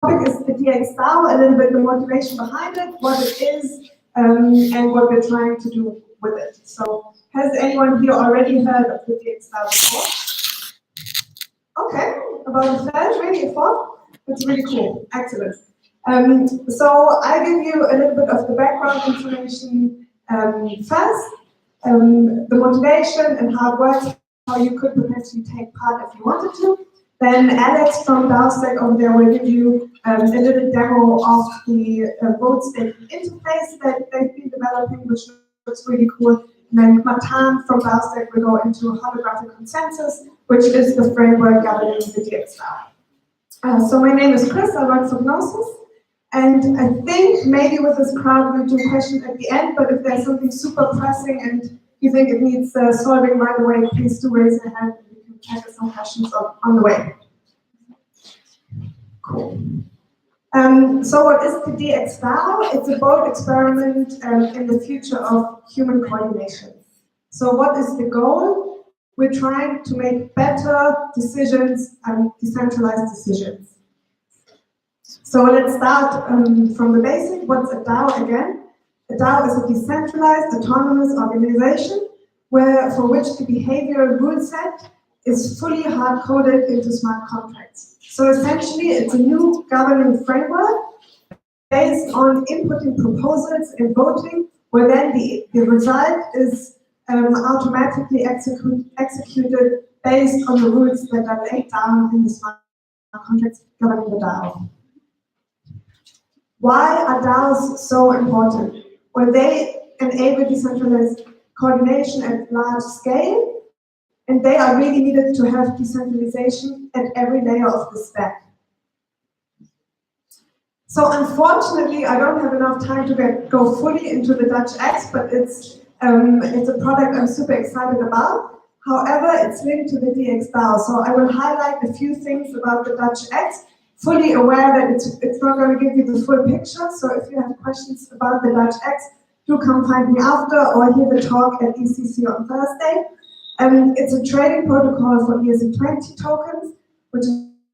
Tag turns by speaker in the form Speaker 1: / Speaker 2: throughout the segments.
Speaker 1: topic is the dxDAO, a little bit the motivation behind it, what it is, and what we're trying to do with it. So, has anyone here already heard of the dxDAO before? Okay, about a third, maybe a fourth. That's really cool. Excellent. So I'll give you a little bit of the background information first, the motivation and how it works, how you could potentially take part if you wanted to. Then Alex from DAOStack over there will give you a little demo of the vote staking interface that they've been developing, which looks really cool. And then Matan from DAOStack will go into holographic consensus, which is the framework governing the dxDAO. So my name is Chris, I work for Gnosis. And I think maybe with this crowd we'll do questions at the end, but if there's something super pressing and you think it needs solving right away, please do raise your hand and we can tackle some questions on the way. Cool. So what is the dxDAO? It's a bold experiment in the future of human coordination. So what is the goal? We're trying to make better decisions and decentralized decisions. So let's start from the basic. What's a DAO again? A DAO is a decentralized autonomous organization for which the behavioral rule set is fully hard-coded into smart contracts. So essentially, it's a new governing framework based on inputting proposals and voting, where then the result is automatically executed based on the rules that are laid down in the smart contracts governing the DAO. Why are DAOs so important? Well, they enable decentralized coordination at large scale, and they are really needed to have decentralization at every layer of the stack. So unfortunately, I don't have enough time to go fully into the Dutch X, but it's a product I'm super excited about. However, it's linked to the dxDAO, so I will highlight a few things about the Dutch X, fully aware that it's not going to give you the full picture, so if you have questions about the Dutch X, do come find me after or hear the talk at ECC on Thursday. It's a trading protocol for ERC20 tokens, which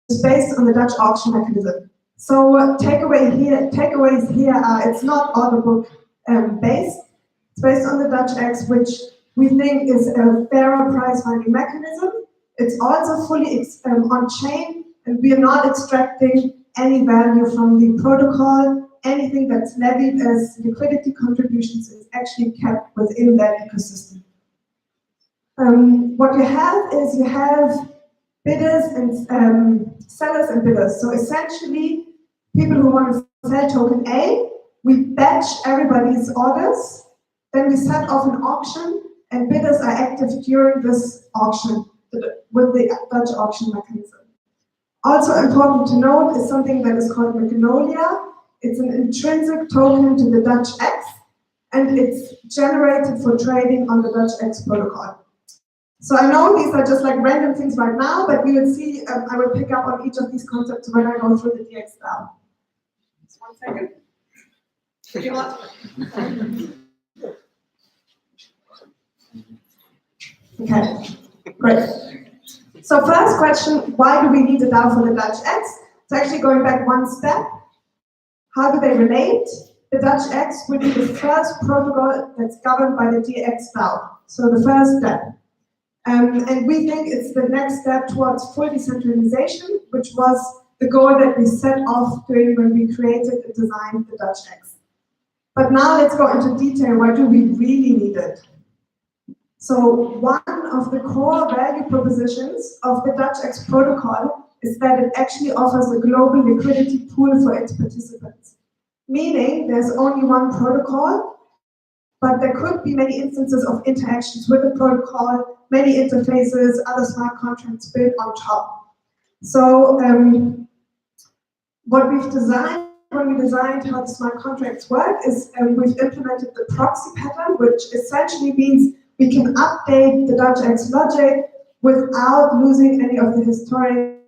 Speaker 1: is based on the Dutch auction mechanism. So takeaways here are it's not order book based. It's based on the Dutch X, which we think is a fairer price finding mechanism. It's also fully on-chain, and we are not extracting any value from the protocol. Anything that's levied as liquidity contributions is actually kept within that ecosystem. What you have is you have bidders and sellers and bidders. So essentially, people who want to sell token A, we batch everybody's orders, then we set off an auction, and bidders are active during this auction with the Dutch auction mechanism. Also important to note is something that is called Magnolia. It's an intrinsic token to the Dutch X, and it's generated for trading on the Dutch X protocol. So I know these are just like random things right now, but we will see, I will pick up on each of these concepts when I go through the dxDAO. Just 1 second. If you want. Okay, great. So first question, why do we need a DAO for the Dutch X? It's actually going back one step. How do they relate? The Dutch X would be the first protocol that's governed by the dxDAO. So the first step. And we think it's the next step towards full decentralization, which was the goal that we set off doing when we created and designed the Dutch X. But now let's go into detail. Why do we really need it? So one of the core value propositions of the Dutch X protocol is that it actually offers a global liquidity pool for its participants. Meaning there's only one protocol, but there could be many instances of interactions with the protocol, many interfaces, other smart contracts built on top. So what we've designed when we designed how the smart contracts work is we've implemented the proxy pattern, which essentially means we can update the Dutch X logic without losing any of the historic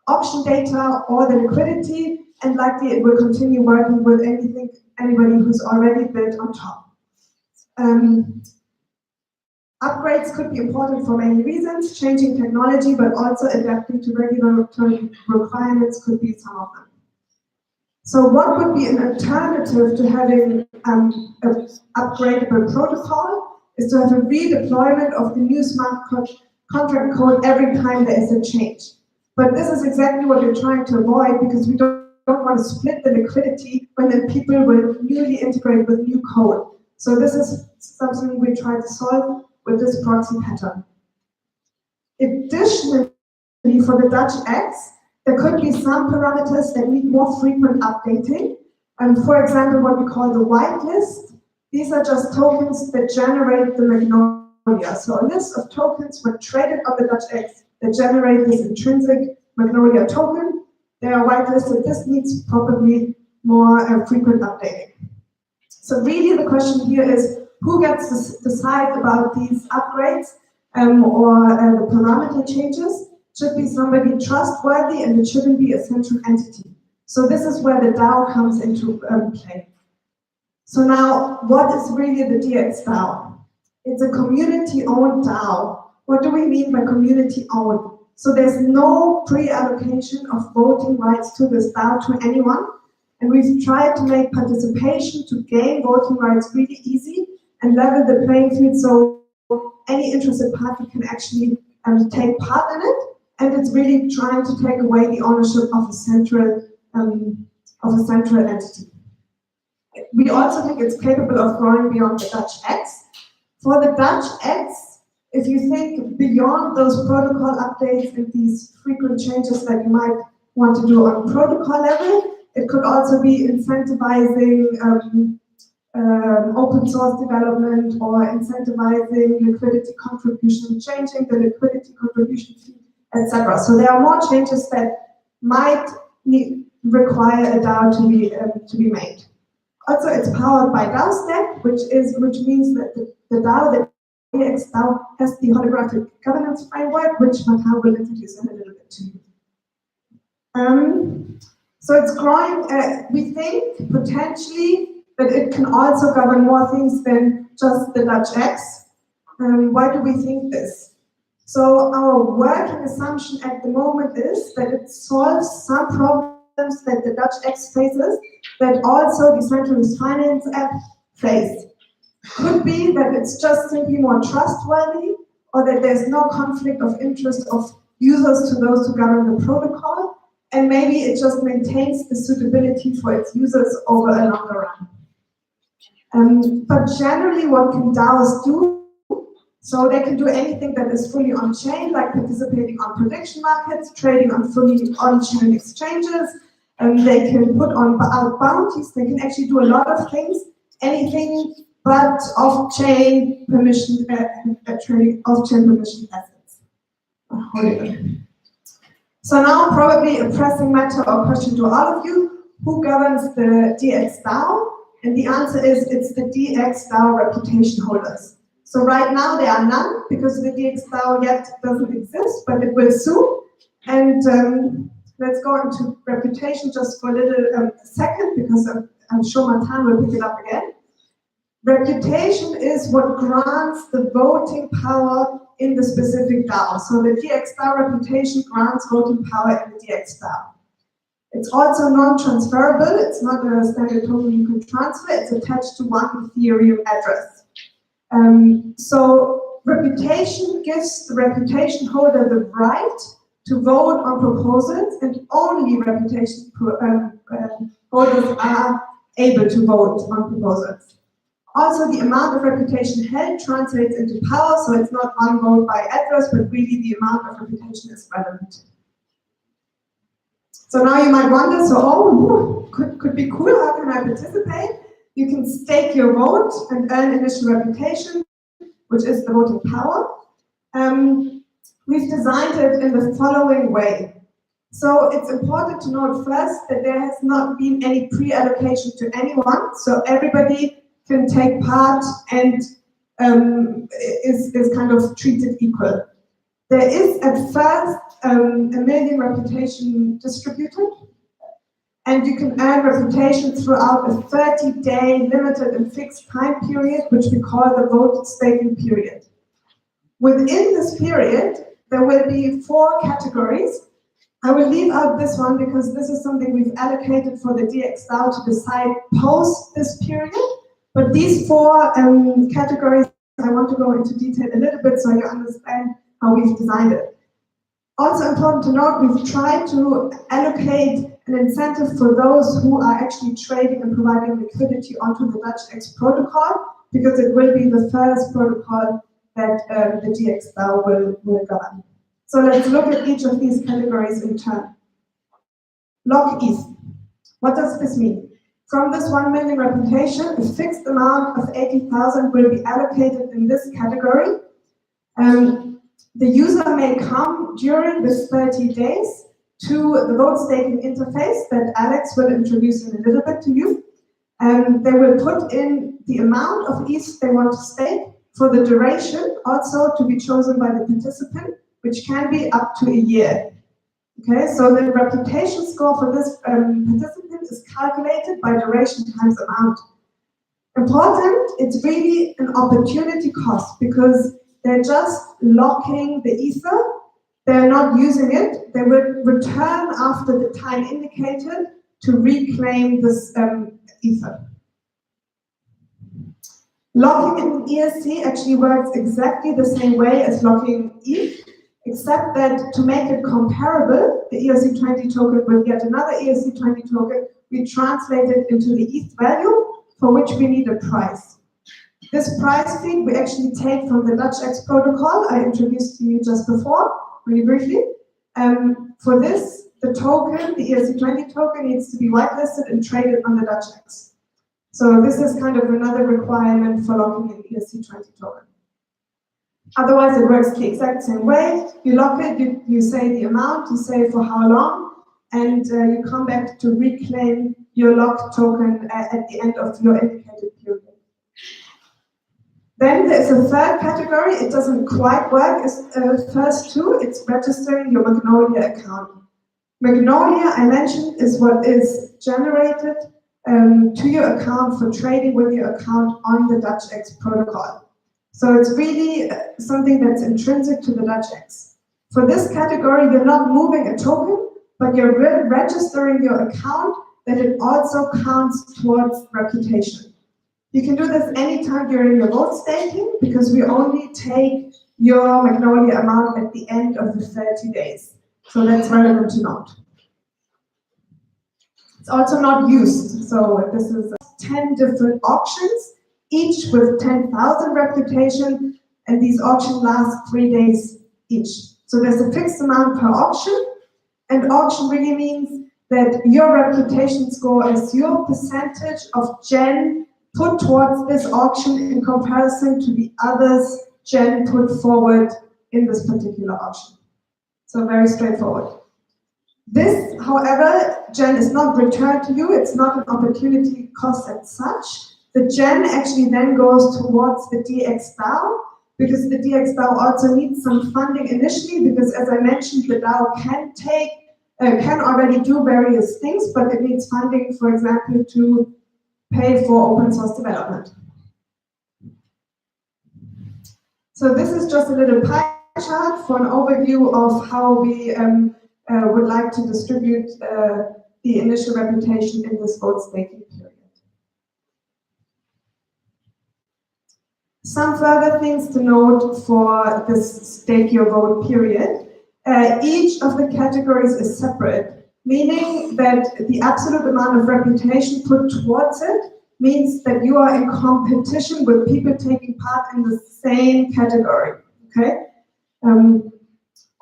Speaker 1: auction data or the liquidity, and likely it will continue working with anybody who's already built on top. Upgrades could be important for many reasons, changing technology, but also adapting to regulatory requirements could be some of them. So what would be an alternative to having an upgradable protocol is to have a redeployment of the new smart contract code every time there is a change. But this is exactly what we're trying to avoid, because we don't want to split the liquidity when then people will newly integrate with new code. So this is something we try to solve with this proxy pattern. Additionally, for the Dutch X, there could be some parameters that need more frequent updating. And for example, what we call the whitelist. These are just tokens that generate the Magnolia. So a list of tokens when traded on the Dutch X that generate this intrinsic Magnolia token. They are whitelisted. This needs probably more frequent updating. So really the question here is, who gets to decide about these upgrades or the parameter changes? Should be somebody trustworthy, and it shouldn't be a central entity. So this is where the DAO comes into play. So now, what is really the dxDAO? It's a community-owned DAO. What do we mean by community-owned? So there's no pre-allocation of voting rights to this DAO to anyone. And we've tried to make participation to gain voting rights really easy and level the playing field so any interested party can actually take part in it. And it's really trying to take away the ownership of a central entity. We also think it's capable of growing beyond the Dutch X. For the Dutch X, if you think beyond those protocol updates and these frequent changes that you might want to do on protocol level, it could also be incentivizing open source development or incentivizing liquidity contribution, changing the liquidity contribution fee, etc. So there are more changes that might require a DAO to be made. Also, it's powered by DAOStack, which means that the DAO, the dxDAO, has the holographic governance framework, which Matan will introduce in a little bit to you. So it's growing. We think potentially that it can also govern more things than just the Dutch X. Why do we think this? So our working assumption at the moment is that it solves some problems that the Dutch X faces that also decentralized finance app face. Could be that it's just simply more trustworthy, or that there's no conflict of interest of users to those who govern the protocol, and maybe it just maintains the suitability for its users over a longer run. But generally, what can DAOs do? So they can do anything that is fully on-chain, like participating on prediction markets, trading on fully on-chain exchanges, they can put out bounties, they can actually do a lot of things, anything but off-chain permission, trading off-chain permission assets. So now probably a pressing matter or question to all of you, who governs the dxDAO? And the answer is, it's the dxDAO reputation holders. So right now there are none, because the dxDAO yet doesn't exist, but it will soon. And let's go into reputation just for a little second, because I'm sure Matan will pick it up again. Reputation is what grants the voting power in the specific DAO. So the dxDAO reputation grants voting power in the dxDAO. It's also non-transferable. It's not a standard token you can transfer. It's attached to one Ethereum address. So reputation gives the reputation holder the right to vote on proposals, and only reputation holders are able to vote on proposals. Also, the amount of reputation held translates into power, so it's not one vote by address, but really the amount of reputation is relevant. So now you might wonder, so could be cool, how can I participate? You can stake your vote and earn initial reputation, which is the voting power. We've designed it in the following way. So it's important to note first that there has not been any pre-allocation to anyone, so everybody can take part and is kind of treated equal. There is at first a million reputation distributed, and you can earn reputation throughout a 30-day limited and fixed time period, which we call the vote staking period. Within this period, there will be 4 categories. I will leave out this one because this is something we've allocated for the dxDAO to decide post this period. But these 4 categories, I want to go into detail a little bit so you understand how we've designed it. Also important to note, we've tried to allocate an incentive for those who are actually trading and providing liquidity onto the dxDAO protocol, because it will be the first protocol that the dxDAO will govern. So let's look at each of these categories in turn. Lock ETH. What does this mean? From this 1 million reputation, a fixed amount of 80,000 will be allocated in this category. The user may come during this 30 days to the vote staking interface that Alex will introduce in a little bit to you. They will put in the amount of ETH they want to stake for the duration, also to be chosen by the participant, which can be up to a year. Okay, so the reputation score for this participant is calculated by duration times amount. Important, it's really an opportunity cost because they're just locking the ether, they're not using it, they will return after the time indicated to reclaim this ether. Locking in ERC actually works exactly the same way as locking ETH, except that to make it comparable, the ERC20 token with yet another ERC20 token, we translate it into the ETH value, for which we need a price. This price feed we actually take from the dxDAO protocol I introduced to you just before, really briefly. For this, the token, the ERC20 token, needs to be whitelisted and traded on the dxDAO. So this is kind of another requirement for locking an ERC20 token. Otherwise, it works the exact same way. You lock it, you say the amount, you say for how long, and you come back to reclaim your locked token at the end of your indicated period. Then there's a third category. It doesn't quite work as first two. It's registering your Magnolia account. Magnolia, I mentioned, is what is generated to your account for trading with your account on the dxDAO protocol. So it's really something that's intrinsic to the dxDAO. For this category, you're not moving a token, but you're registering your account that it also counts towards reputation. You can do this anytime during your vote staking because we only take your Magnolia amount at the end of the 30 days. So that's relevant to note. It's also not used. So this is 10 different auctions, each with 10,000 reputation, and these auctions last 3 days each. So there's a fixed amount per auction, and auction really means that your reputation score is your percentage of gen put towards this auction in comparison to the others gen put forward in this particular auction. So very straightforward. This, however, gen is not returned to you. It's not an opportunity cost as such. The gen actually then goes towards the dxDAO because the dxDAO also needs some funding initially because, as I mentioned, the DAO can already do various things, but it needs funding, for example, to pay for open source development. So this is just a little pie chart for an overview of how we would like to distribute the initial reputation in this vote staking period. Some further things to note for this stake your vote period. Each of the categories is separate, meaning that the absolute amount of reputation put towards it means that you are in competition with people taking part in the same category, okay?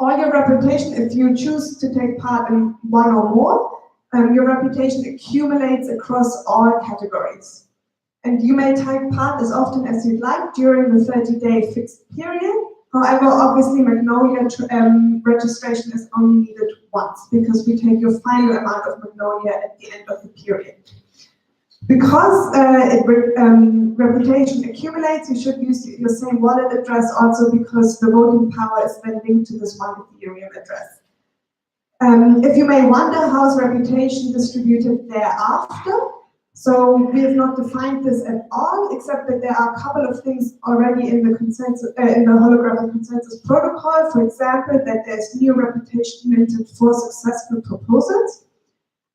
Speaker 1: All your reputation, if you choose to take part in one or more, your reputation accumulates across all categories. And you may take part as often as you'd like during the 30-day fixed period. However, obviously, Magnolia registration is only needed once because we take your final amount of Magnolia at the end of the period. Because reputation accumulates, you should use your same wallet address also because the voting power is then linked to this one Ethereum address. If you may wonder, how is reputation distributed thereafter? So we have not defined this at all, except that there are a couple of things already in the consensus, in the holographic consensus protocol. For example, that there's new reputation minted for successful proposals.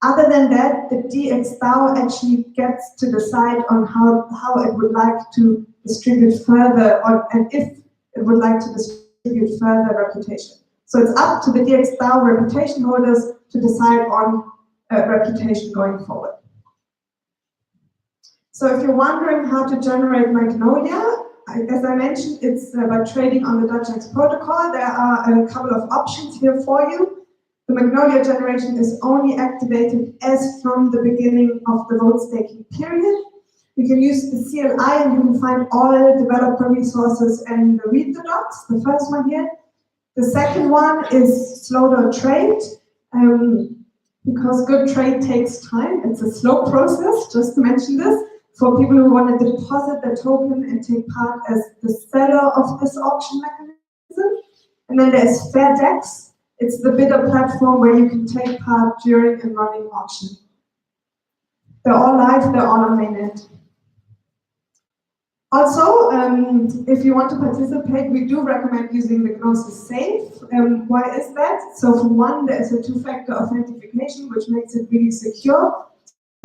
Speaker 1: Other than that, the dxDAO actually gets to decide on how it would like to distribute further, and if it would like to distribute further reputation. So it's up to the dxDAO reputation holders to decide on reputation going forward. So if you're wondering how to generate Magnolia, as I mentioned, it's by trading on the DutchX protocol. There are a couple of options here for you. The Magnolia generation is only activated as from the beginning of the vote staking period. You can use the CLI and you can find all developer resources and read the docs, the first one here. The second one is slow.trade, because good trade takes time. It's a slow process, just to mention this, for people who want to deposit their token and take part as the seller of this auction mechanism. And then there's FairDex. It's the bidder platform where you can take part during and running auction. They're all live, they're all on mainnet. Also, if you want to participate, we do recommend using the Gnosis Safe. Why is that? So for one, there's a two-factor authentication, which makes it really secure.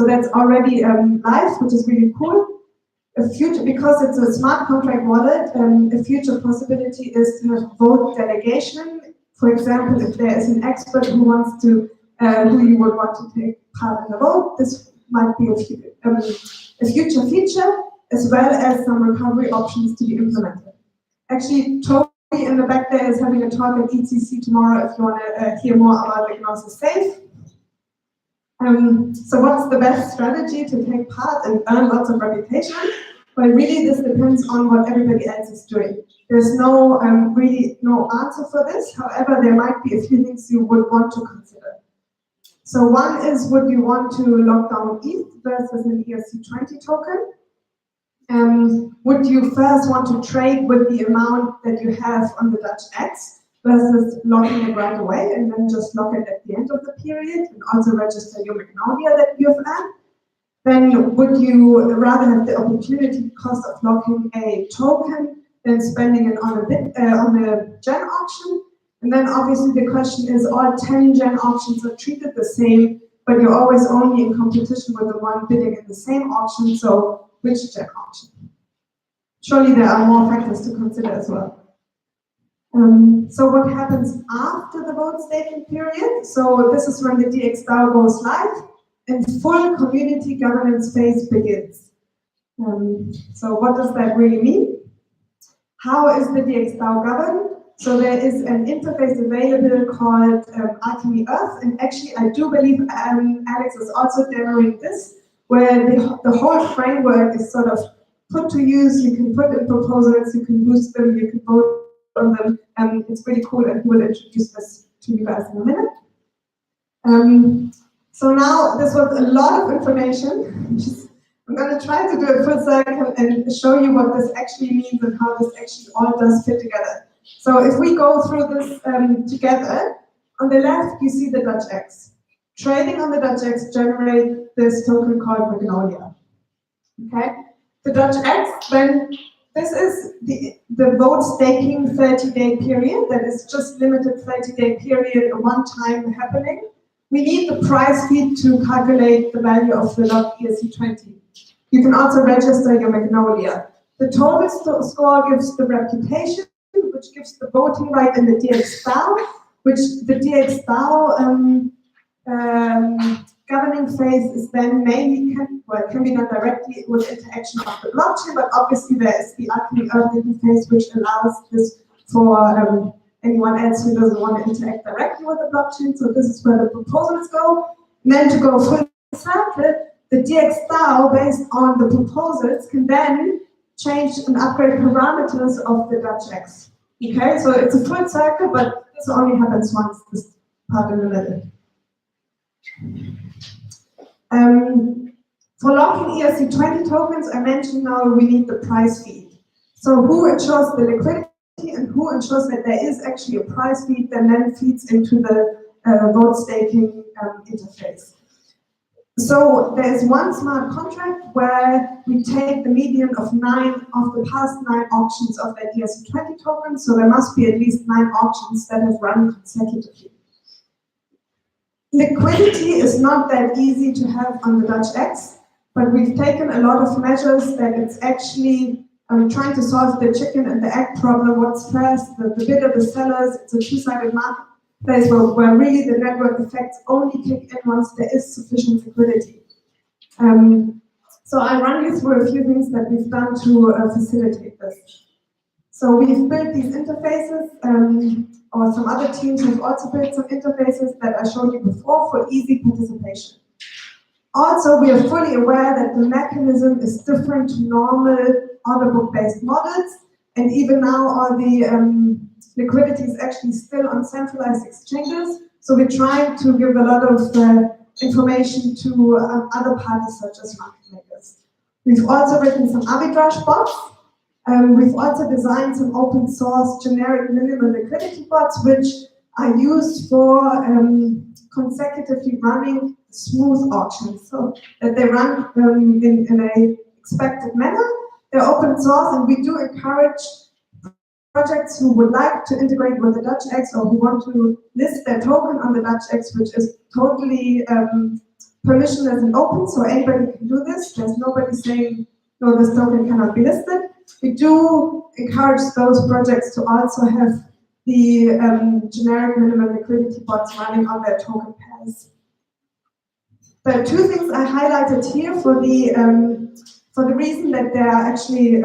Speaker 1: So that's already live, which is really cool. Because it's a smart contract wallet, a future possibility is to have vote delegation. For example, if there is an expert who wants to, who you would want to take part in the vote, this might be a future feature, as well as some recovery options to be implemented. Actually, Toby in the back there is having a talk at ECC tomorrow if you want to hear more about the Gnosis Safe. So what's the best strategy to take part and earn lots of reputation? Well, really, this depends on what everybody else is doing. There's no really no answer for this. However, there might be a few things you would want to consider. So one is, would you want to lock down ETH versus an ERC20 token? Would you first want to trade with the amount that you have on the DutchX versus locking it right away and then just lock it at the end of the period and also register your Magnolia that you've earned? Then would you rather have the opportunity cost of locking a token than spending it on a gen auction? And then obviously the question is, all 10 gen auctions are treated the same, but you're always only in competition with the one bidding in the same auction, so which gen auction? Surely there are more factors to consider as well. So what happens after the vote staking period? So this is when the dxDAO goes live and full community governance phase begins. So what does that really mean? How is the dxDAO governed? So there is an interface available called Alchemy Earth, and actually I do believe Alex is also demoing this, where the whole framework is sort of put to use. You can put in proposals, you can boost them, you can vote on them, and it's really cool, and we'll introduce this to you guys in a minute. So now this was a lot of information. I'm going to try to do a full circle and show you what this actually means and how this actually all does fit together. So if we go through this together, on the left you see the DutchX. Trading on the DutchX generates this token called Magnolia. Okay, the DutchX, then this is the vote staking 30-day period. That is just limited 30-day period, a one-time happening. We need the price feed to calculate the value of the locked ERC20. You can also register your Magnolia. The total score gives the reputation, which gives the voting right in the dxDAO, which the dxDAO governing phase is then mainly can be done directly with interaction of the blockchain, but obviously there is the Alchemy Earth interface, which allows this for anyone else who doesn't want to interact directly with the blockchain. So this is where the proposals go. And then to go full circle, the dxDAO, based on the proposals, can then change and upgrade parameters of the DutchX. Okay, so it's a full circle, but this only happens once, this part in the middle. For locking ERC20 tokens, I mentioned now we need the price feed. So who ensures the liquidity and who ensures that there is actually a price feed that then feeds into the vote staking interface. So there is one smart contract where we take the median of 9 of the past 9 auctions of that ERC20 token, so there must be at least 9 auctions that have run consecutively. Liquidity is not that easy to have on the Dutch X, but we've taken a lot of measures that it's actually trying to solve the chicken and the egg problem. What's first, the bidder, the sellers, it's a two-sided marketplace where really the network effects only kick in once there is sufficient liquidity. So I'll run you through a few things that we've done to facilitate this. So we've built these interfaces, or some other teams have also built some interfaces that I showed you before for easy participation. Also, we are fully aware that the mechanism is different to normal order book-based models, and even now all the liquidity is actually still on centralized exchanges, so we're trying to give a lot of information to other parties such as market makers. We've also written some arbitrage bots. We've also designed some open source generic minimal liquidity bots, which are used for consecutively running smooth auctions, so that they run in a expected manner. They're open source, and we do encourage projects who would like to integrate with the Dutch X or who want to list their token on the Dutch X, which is totally permissionless and open, so anybody can do this. There's nobody saying, no, this token cannot be listed. We do encourage those projects to also have the generic minimum liquidity bots running on their token pairs. The two things I highlighted here for the reason that they are actually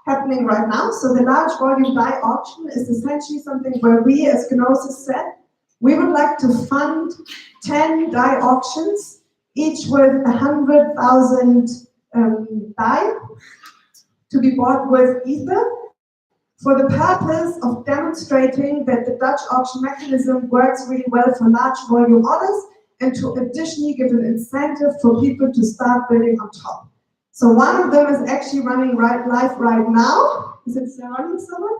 Speaker 1: happening right now. So the large volume DAI auction is essentially something where we as Gnosis said, we would like to fund 10 DAI auctions, each with 100,000 DAI to be bought with Ether, for the purpose of demonstrating that the Dutch auction mechanism works really well for large volume orders, and to additionally give an incentive for people to start building on top. So one of them is actually running live right now. Is it still running somewhere?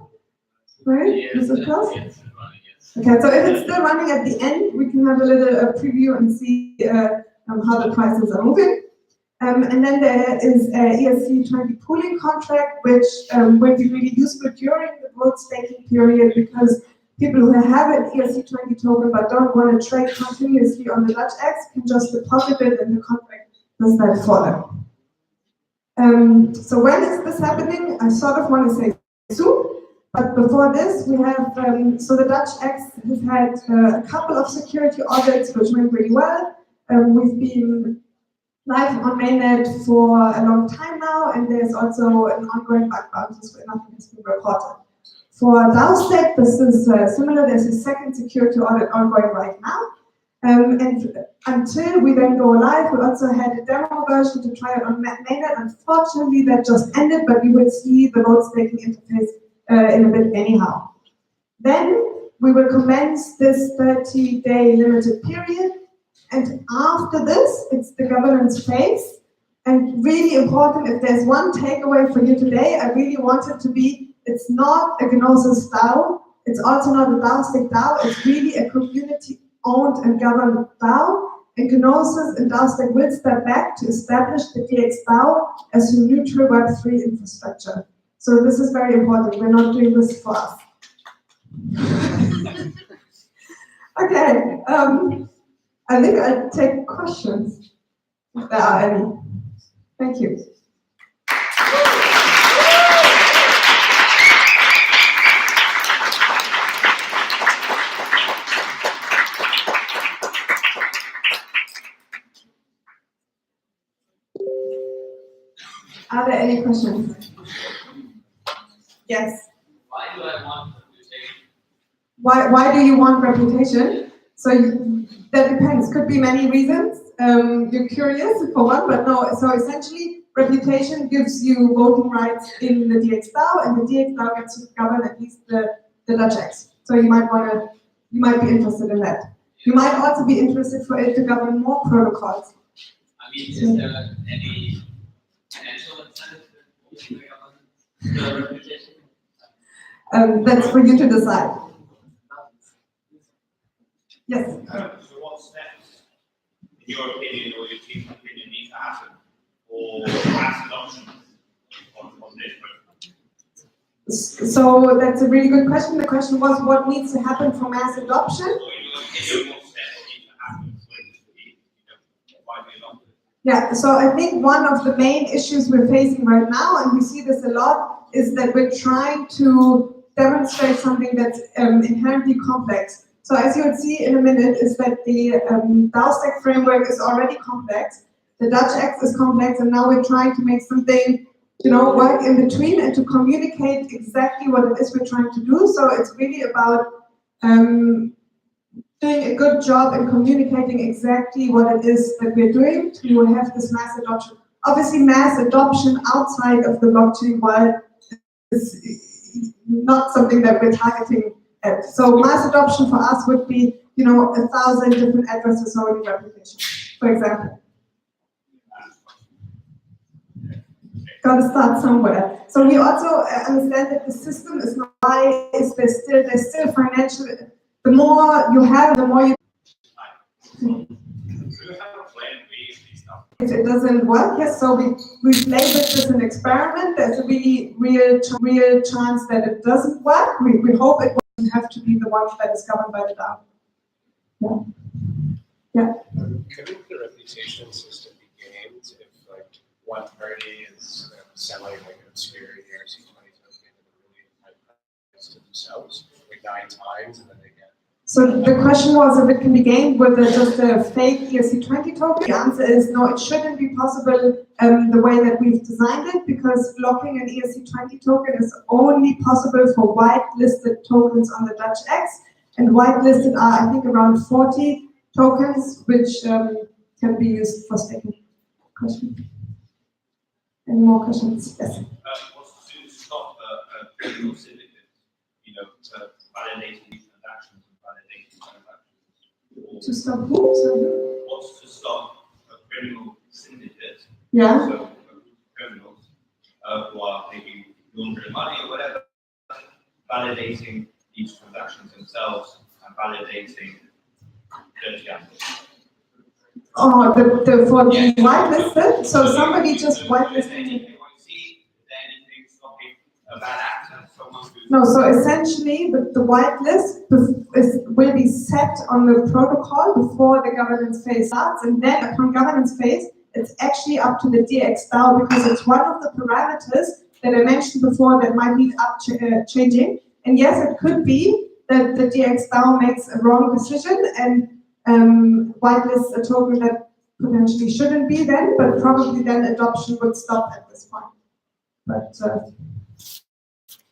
Speaker 1: Right?
Speaker 2: Yes,
Speaker 1: is it close?
Speaker 2: Yes, it's running, yes.
Speaker 1: Okay, so if it's still running at the end, we can have a little preview and see how the prices are moving. And then there is a ERC20 pooling contract, which will be really useful during the vote staking period, because people who have an ERC20 token but don't want to trade continuously on the Dutch X can just deposit it and the contract does that for them. So when is this happening? I sort of want to say soon, but before this we have, so the Dutch X has had a couple of security audits which went really well. We've been live on mainnet for a long time now, and there's also an ongoing bug bounties where nothing has been reported. For DAOStack, this is similar. There's a second security audit ongoing right now. And until we then go live, we also had a demo version to try it on mainnet. Unfortunately, that just ended, but you will see the vote staking interface in a bit anyhow. Then we will commence this 30-day limited period. And after this, it's the governance phase. And really important, if there's one takeaway for you today, I really want it to be, it's not a Gnosis DAO, it's also not a DAOStack DAO, it's really a community-owned and governed DAO. And Gnosis and DAOStack will step back to establish the dxDAO as a neutral Web3 infrastructure. So this is very important, we're not doing this for us. Okay. I think I'll take questions, if there are any. Thank you. Are there any questions? Yes.
Speaker 2: Why do I want reputation?
Speaker 1: Why do you want reputation? So that depends. Could be many reasons. You're curious for one, but no. So essentially, reputation gives you voting rights in the dxDAO, and the dxDAO gets to govern at least the Dutch X. So you might be interested in that. You might also be interested for it to govern more protocols.
Speaker 2: I mean, is there any financial incentive to govern the reputation?
Speaker 1: That's for you to decide. Yes.
Speaker 3: So what's next? in your opinion or your team's opinion, needs to happen for mass adoption on this project?
Speaker 1: So that's a really good question. The question was, what needs to happen for mass adoption? Yeah, so I think one of the main issues we're facing right now, and we see this a lot, is that we're trying to demonstrate something that's inherently complex. So as you would see in a minute, is that the DAOStack framework is already complex, the dxDAO is complex, and now we're trying to make something, work in between and to communicate exactly what it is we're trying to do. So it's really about doing a good job in communicating exactly what it is that we're doing to have this mass adoption. Obviously, mass adoption outside of the blockchain world is not something that we're targeting at. So mass adoption for us would be, 1,000 different addresses owning replication, for example. Got to start somewhere. So we also understand that the system is not why is there's still financial. The more you have, the more you. If it doesn't work, yes. So we've labeled this an experiment. There's a really real chance that it doesn't work. We hope it won't have to be the one that is governed by the DAO. Yeah.
Speaker 4: Couldn't the reputation system be gamed if one party is selling an obscure ERC20 token at a really high price to themselves, 9 times, and then they get.
Speaker 1: So the question was if it can be gamed with just a fake ERC20 token. The answer is no, it shouldn't be possible the way that we've designed it, because blocking an ERC20 token is only possible for whitelisted tokens on the dxDAO, and whitelisted are, I think, around 40 tokens, which can be used for staking. Question? Any more questions? Yes.
Speaker 3: What's to stop a criminal syndicate, to validate these transactions and validate these transactions?
Speaker 1: To stop who? Sorry.
Speaker 3: What's to stop a criminal syndicate?
Speaker 1: Yeah.
Speaker 3: So criminals who are maybe laundering money or whatever, validating these transactions themselves and validating dirty assets.
Speaker 1: Oh, for the whitelisted. So somebody just whitelisted. No, so essentially the whitelist will be set on the protocol before the governance phase starts, and then upon governance phase, it's actually up to the dxDAO, because it's one of the parameters that I mentioned before that might need changing. And yes, it could be that the dxDAO makes a wrong decision and whitelists a token that potentially shouldn't be then, but probably then adoption would stop at this point. But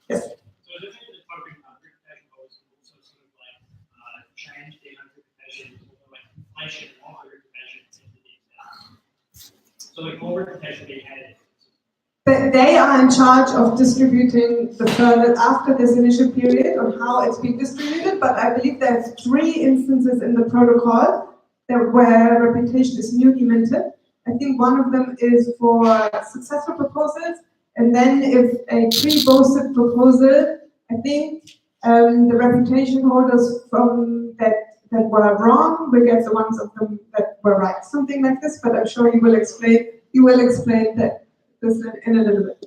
Speaker 1: yes.
Speaker 5: So looking at the token reputation goals can also sort of change the reputation or inflation of the reputation in the dxDAO. So more reputation being added.
Speaker 1: They are in charge of distributing the further after this initial period on how it's being distributed, but I believe there's 3 instances in the protocol where reputation is newly minted. I think one of them is for successful proposals, and then if a pre-boasted proposal, I think the reputation holders from that were wrong will get the ones of them that were right, something like this. But I'm sure you will explain that this in a little bit.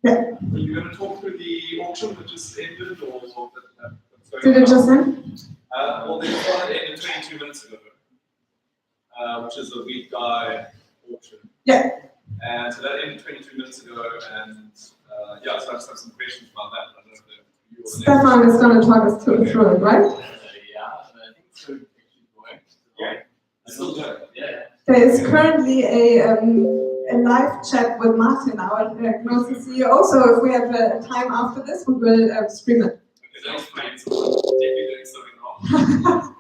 Speaker 1: Yeah.
Speaker 6: Are you going to talk through the auction that just ended, or
Speaker 1: Did it just end?
Speaker 6: Well, the one that ended 22 minutes ago, which is a weak guy auction.
Speaker 1: Yeah.
Speaker 6: And so that ended 22 minutes ago, and yeah, so I just have some questions about that. I don't know if you or
Speaker 1: Stefan is going to talk us through it, right?
Speaker 2: Yeah, I think so.
Speaker 6: Yeah. Still good.
Speaker 2: Yeah.
Speaker 1: There is currently a live chat with Martin, our Gnosis CEO. So if we have time after this, we will stream it.
Speaker 6: Okay, that explains definitely doing something wrong.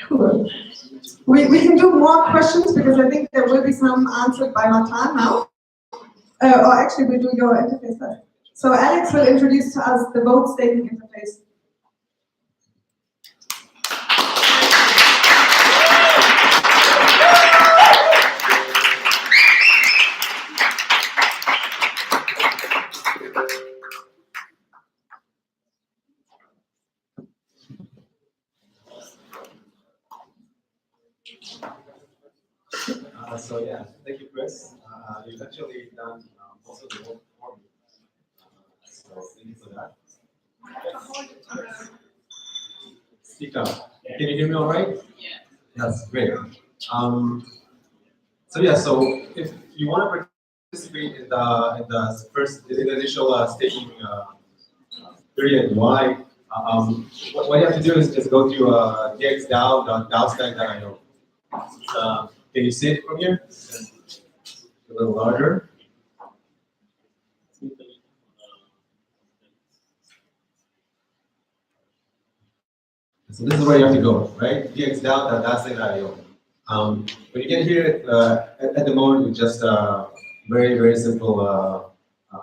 Speaker 1: Cool. We can do more questions because I think there will be some answered by Martin now. Or actually, we'll do your interface first. So Alex will introduce to us the vote staking interface.
Speaker 7: So yeah, thank you, Chris. You've actually done most of the work for me. So thank you for that. Speak up. Can you hear me all right?
Speaker 2: Yeah.
Speaker 7: That's great. So yeah, so if you want to participate in the initial staking period UI, what you have to do is just go to dxDAO.DAOStack.io. Can you see it from here? A little larger. So this is where you have to go, right? dxDAO.DAOStack.io. When you get here, at the moment, it's just a very simple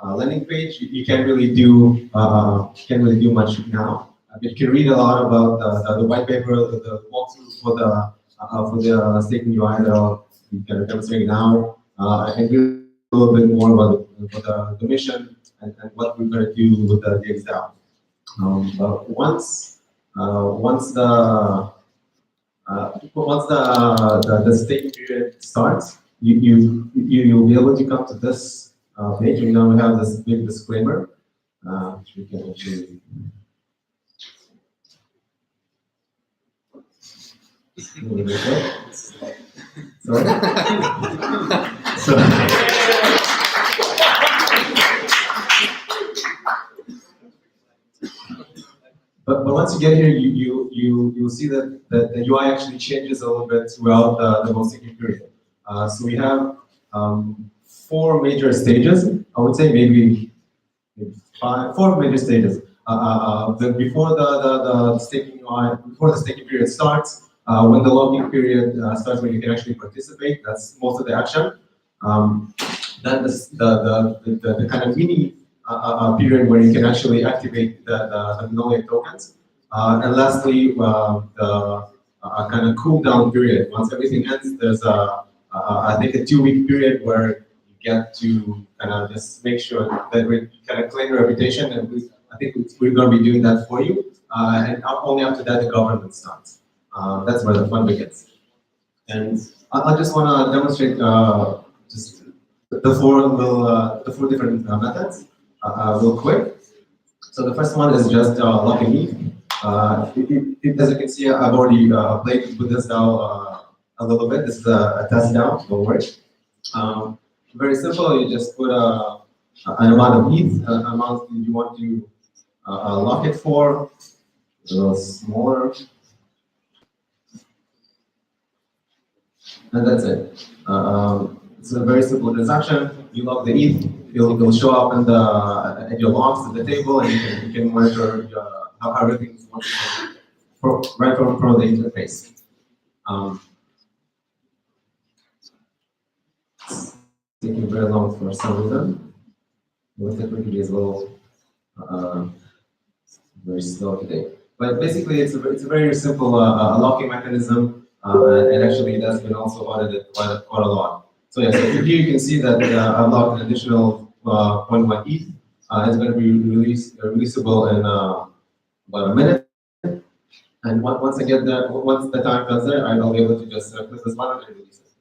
Speaker 7: landing page. You can't really do much now. But you can read a lot about the white paper, the walkthrough for the staking UI that I'll be kind of demonstrating now, and read a little bit more about the mission and what we're going to do with the dxDAO. But once the staking period starts, you'll be able to come to this page. And now we have this big disclaimer, which we can actually. Sorry. But once you get here, you'll see that the UI actually changes a little bit throughout the whole staking period. So we have 4 major stages. I would say maybe 4 major stages. Before the staking UI, before the staking period starts, when the logging period starts, when you can actually participate, that's most of the action. Then the kind of mini period where you can actually activate the Gnosis tokens. And lastly, the kind of cool down period. Once everything ends, there's I think a 2-week period where you get to kind of just make sure that we kind of claim your reputation, and I think we're going to be doing that for you. And only after that the government starts. That's where the fun begins. And I just want to demonstrate just the 4 different methods real quick. So the first one is just locking ETH. As you can see, I've already played with this DAO a little bit. This is a test DAO, don't worry. Very simple. You just put an amount of ETH, amount you want to lock it for, a little smaller, and that's it. It's a very simple transaction. You lock the ETH, it'll show up in at your logs at the table, and you can monitor how everything's working right from the interface. It's taking very long for some reason. The technology is a little very slow today. But basically, it's a very simple locking mechanism, and actually that's been also audited quite a lot. So yeah, so here you can see that I've locked an additional 0.1 ETH. It's going to be releasable in about a minute. And once I get there, once the time comes there, I'll be able to just click this button and release it.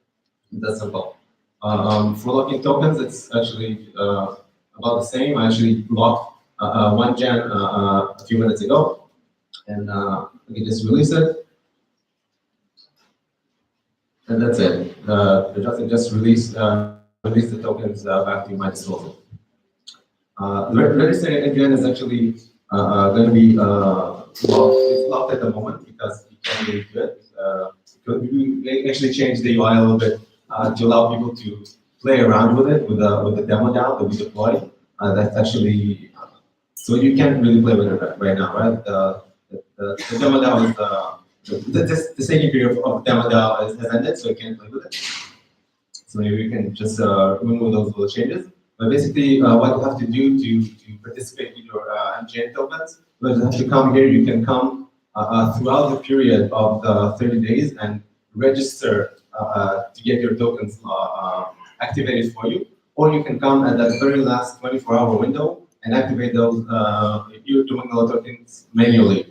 Speaker 7: That's simple. For locking tokens, it's actually about the same. I actually locked 1 gen a few minutes ago, and we can just release it. And that's it. The just release the tokens back to my disposal. The registry engine is actually going to be locked at the moment because you can't really do it. We actually changed the UI a little bit to allow people to play around with it with the demo DAO that we deployed. That's actually so you can't really play with it right now, right? The demo DAO is the staking period of demo DAO has ended, so you can't play with it. So maybe we can just remove those little changes. But basically, what you have to do to participate in your MGN tokens, you have to come here. You can come throughout the period of the 30 days and register to get your tokens activated for you. Or you can come at the very last 24-hour window and activate those. You're doing those tokens manually.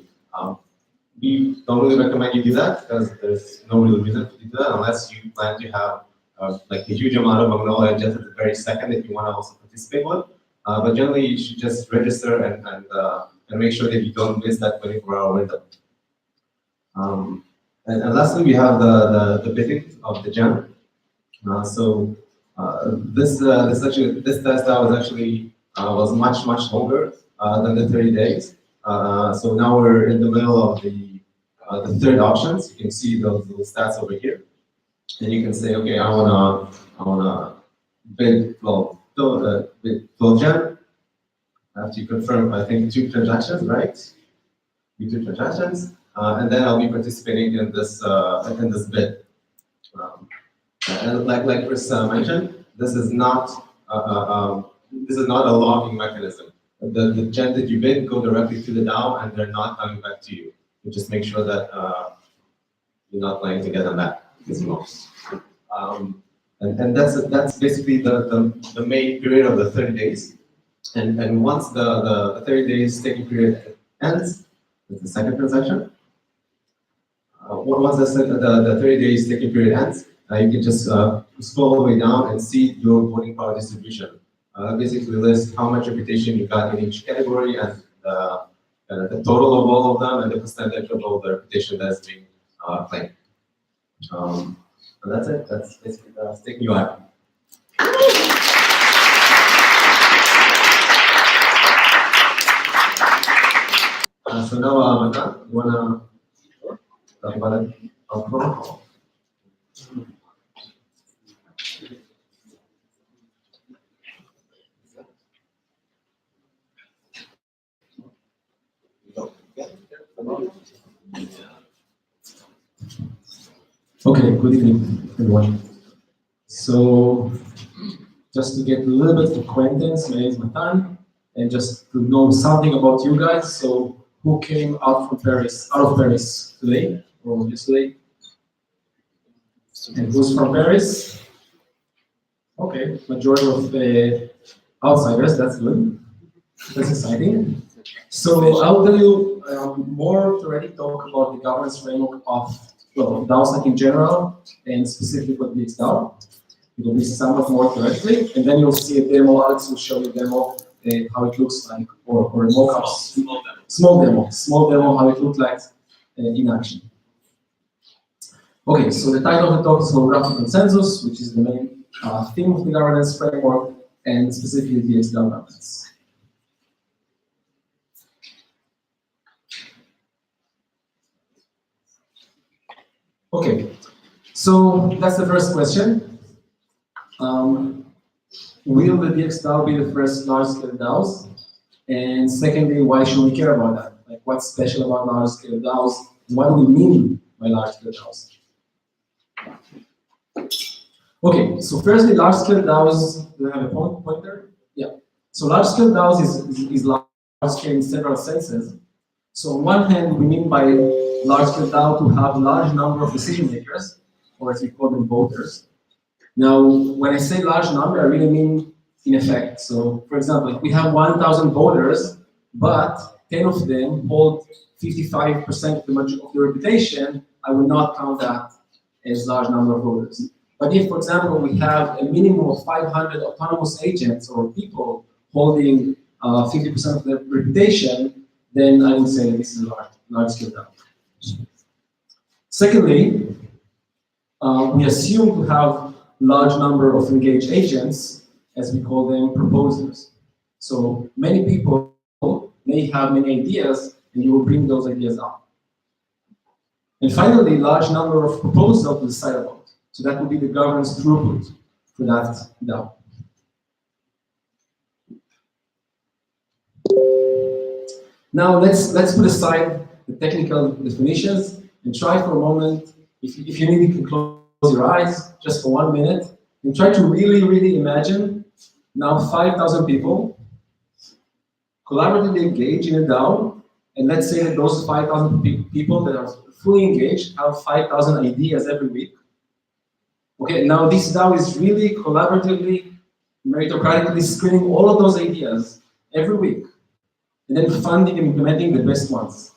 Speaker 7: we don't really recommend you do that because there's no real reason to do that unless you plan to have like a huge amount of acknowledge just at the very second that you want to also participate with. But generally, you should just register and make sure that you don't miss that 24-hour window. And lastly, we have the bidding of the gem. This test out was actually was much longer than the 30 days. So now we're in the middle of the third options. You can see those little stats over here, and you can say, okay, I wanna bid 12 gem. I have to confirm, I think, 2 transactions, right? 2 transactions, and then I'll be participating in this bid. And like Chris mentioned, this is not a logging mechanism. The gem that you bid go directly to the DAO, and they're not coming back to you. You just make sure that you're not playing to get them back. And that's basically the main period of the 30 days. And once the 30 days staking period ends, that's the second transaction. Once the 30 days staking period ends, you can just scroll all the way down and see your voting power distribution. Basically list how much reputation you got in each category and the total of all of them and the percentage of all the reputation that's being claimed. And that's it. That's basically the staking UI. So now, Matan, you wanna talk about it?
Speaker 8: Okay, good evening, everyone. So, just to get a little bit of acquaintance, my name is Matan, and just to know something about you guys. So, who came out of Paris today or yesterday? And who's from Paris? Okay, majority of outsiders. That's good. That's exciting. So, I'll tell you more to already talk about the governance framework of DAOstack in general, and specifically for dxDAO. It will be somewhat more theoretically, and then you'll see a demo. Alex will show you a demo, how it looks like, or a mock-up. Small demo, how it looks like in action. Okay, so the title of the talk is Holographic Consensus, which is the main theme of the governance framework, and specifically dxDAO governance. Okay, so that's the first question. Will the dxDAO be the first large-scale DAOs? And secondly, why should we care about that? Like, what's special about large-scale DAOs? What do we mean by large-scale DAOs? Okay, so firstly, large-scale DAOs, do I have a pointer? Yeah. So large-scale DAOs is large-scale in several senses. So on one hand, we mean by large-scale DAO to have a large number of decision makers, or as we call them, voters. Now, when I say large number, I really mean in effect. So, for example, if we have 1,000 voters, but 10 of them hold 55% of the reputation, I will not count that as large number of voters. But if, for example, we have a minimum of 500 autonomous agents or people holding 50% of the reputation, then I would say that this is a large-scale DAO. Secondly, we assume to have large number of engaged agents, as we call them, proposers. So many people may have many ideas, and you will bring those ideas up. And finally, large number of proposals to decide about. So that would be the governance throughput for that DAO. Now let's put aside the technical definitions and try for a moment. If you need, you can close your eyes just for 1 minute and try to really imagine now 5,000 people collaboratively engage in a DAO, and let's say that those 5,000 people that are fully engaged have 5,000 ideas every week. Okay, now this DAO is really collaboratively, meritocratically screening all of those ideas every week, and then funding and implementing the best ones.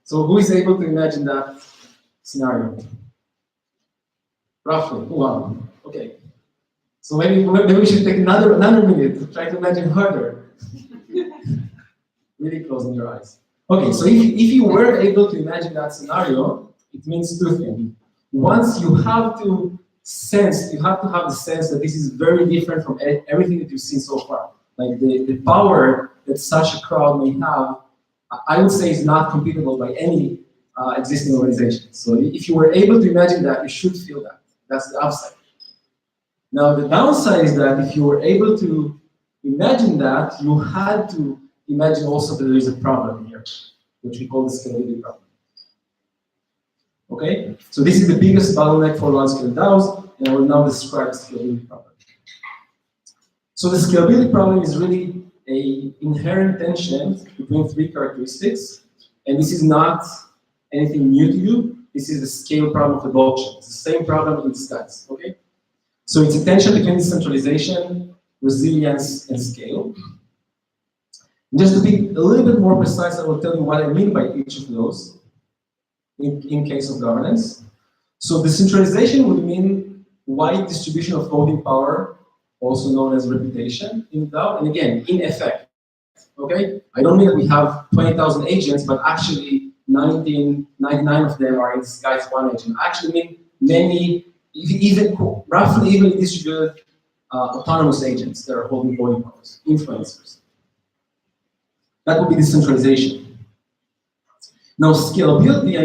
Speaker 8: So who is able to imagine that scenario? Roughly, wow, okay. So maybe we should take another minute to try to imagine harder. Really closing your eyes. Okay, so if you were able to imagine that scenario, it means two things. Once you have to have the sense that this is very different from everything that you've seen so far. Like the power that such a crowd may have, I would say is not computable by any existing organization. So if you were able to imagine that, you should feel that. That's the upside. Now the downside is that if you were able to imagine that, you had to imagine also that there is a problem here, which we call the scalability problem. Okay? So this is the biggest bottleneck for large-scale DAOs, and I will now describe the scalability problem. So the scalability problem is really an inherent tension between three characteristics, and this is not anything new to you. This is the scale problem of the blockchain. It's the same problem in stats. Okay? So it's a tension between decentralization, resilience, and scale. And just to be a little bit more precise, I will tell you what I mean by each of those in case of governance. So decentralization would mean wide distribution of voting power, also known as reputation in DAO, and again, in effect. Okay? I don't mean that we have 20,000 agents, but actually 99 of them are in disguise one agent. I actually mean many, roughly evenly distributed autonomous agents that are holding voting powers, influencers. That would be decentralization. Now, scalability,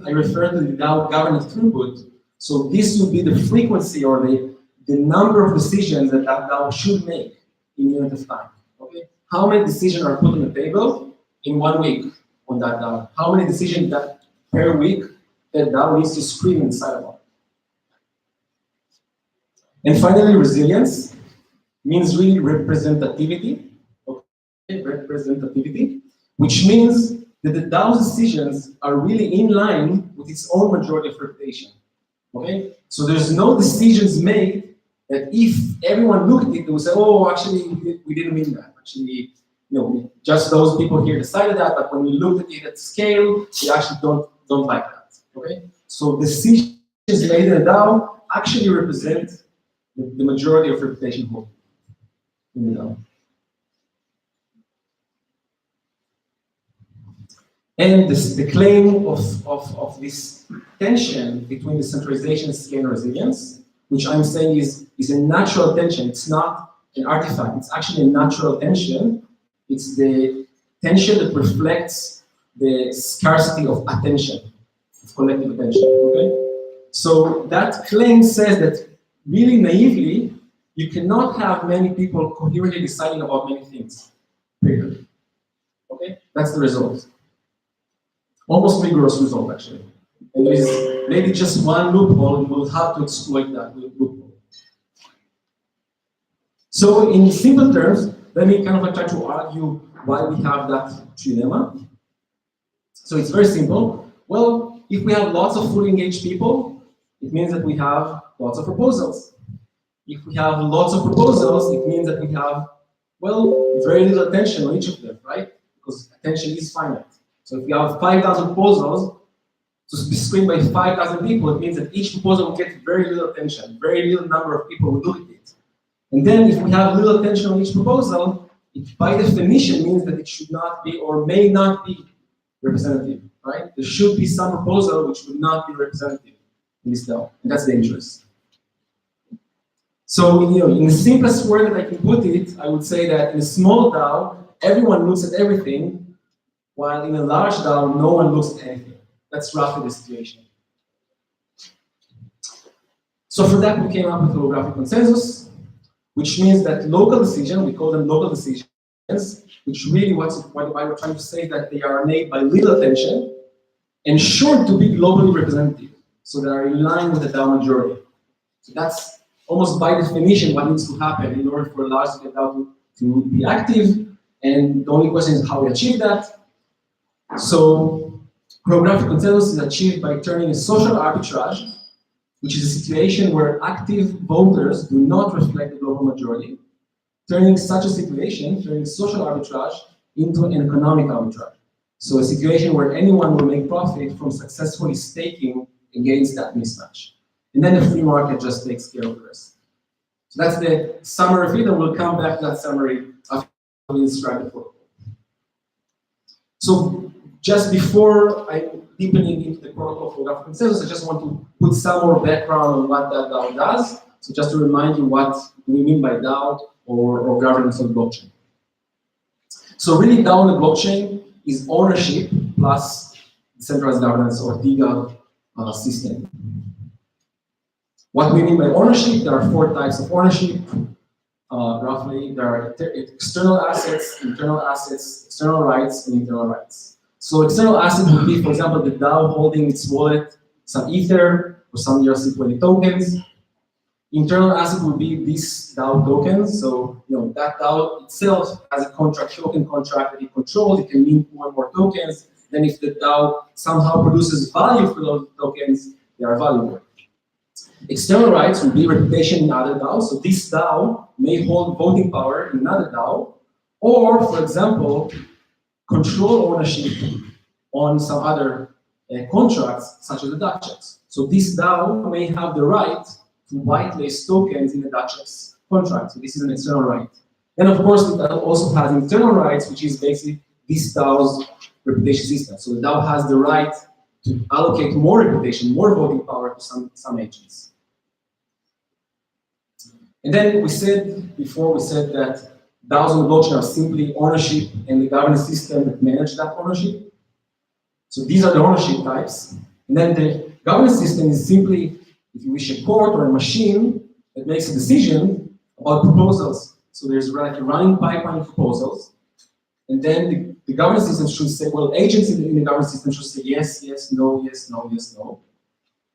Speaker 8: I refer to the DAO governance throughput. So this would be the frequency or the number of decisions that DAO should make in unit of time. Okay? How many decisions are put on the table in 1 week on that DAO? How many decisions that per week that DAO needs to screen inside of it? And finally, resilience means really representativity. Representativity, which means that the DAO's decisions are really in line with its own majority of reputation. Okay? So there's no decisions made that if everyone looked at it, they would say, oh, actually, we didn't mean that. Actually, just those people here decided that, but when we looked at it at scale, we actually don't like that. Okay? So decisions made in a DAO actually represent the majority of reputation holding in the DAO. And the claim of this tension between decentralization, scale, and resilience, which I'm saying is a natural tension. It's not an artifact. It's actually a natural tension. It's the tension that reflects the scarcity of attention, of collective attention. Okay? So that claim says that really naively, you cannot have many people coherently deciding about many things. Period. Okay? That's the result. Almost rigorous result, actually. And there is maybe just one loophole, and we'll have to exploit that loophole. So in simple terms, let me kind of try to argue why we have that trilemma. So it's very simple. Well, if we have lots of fully engaged people, it means that we have lots of proposals. If we have lots of proposals, it means that we have, well, very little attention on each of them, right? Because attention is finite. So if we have 5,000 proposals to be screened by 5,000 people, it means that each proposal will get very little attention. Very little number of people will look at it. And then if we have little attention on each proposal, it by definition means that it should not be or may not be representative, right? There should be some proposal which would not be representative in this DAO, and that's dangerous. So, in the simplest word that I can put it, I would say that in a small DAO, everyone looks at everything, while in a large DAO, no one looks at anything. That's roughly the situation. So for that, we came up with holographic consensus, which means that local decisions, we call them local decisions, which really what we're trying to say is that they are made by little attention and sure to be globally representative, so they are in line with the DAO majority. So that's almost by definition what needs to happen in order for a large-scale DAO to be active, and the only question is how we achieve that. So, holographic consensus is achieved by turning a social arbitrage, which is a situation where active voters do not reflect the global majority, turning such a situation, turning social arbitrage, into an economic arbitrage. So a situation where anyone will make profit from successfully staking against that mismatch. And then the free market just takes care of the rest. So that's the summary of it, and we'll come back to that summary after we describe the protocol. So just before I'm deepening into the protocol for graphic consensus, I just want to put some more background on what that DAO does. So just to remind you what we mean by DAO or governance on blockchain. So really DAO on the blockchain is ownership plus decentralized governance or DGAG system. What we mean by ownership, there are 4 types of ownership. Roughly, there are external assets, external rights, and internal rights. So external assets would be, for example, the DAO holding its wallet, some Ether, or some ERC20 tokens. Internal asset would be these DAO tokens. So that DAO itself has a token contract that it controls. It can mint more and more tokens. Then if the DAO somehow produces value for those tokens, they are valuable. External rights would be reputation in other DAOs. So this DAO may hold voting power in another DAO, or, for example, control ownership on some other contracts, such as the DAOchecks. So this DAO may have the right to whitelist tokens in the DAOchecks contract. So this is an external right. And of course, the DAO also has internal rights, which is basically this DAO's reputation system. So the DAO has the right to allocate more reputation, more voting power to some agents. And then we said that DAOs on the blockchain are simply ownership and the governance system that manage that ownership. So these are the ownership types. And then the governance system is simply, if you wish, a court or a machine that makes a decision about proposals. So there's like a running pipeline of proposals. And then the governance system should say, well, agents in the governance system should say yes, yes, no, yes, no, yes, no.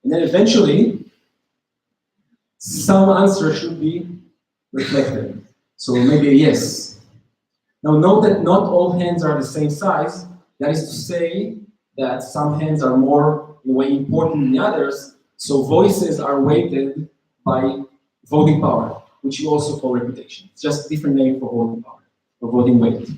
Speaker 8: And then eventually, some answer should be reflected. So maybe a yes. Now note that not all hands are the same size. That is to say that some hands are more in a way important than the others. So voices are weighted by voting power, which you also call reputation. It's just a different name for voting power or voting weight.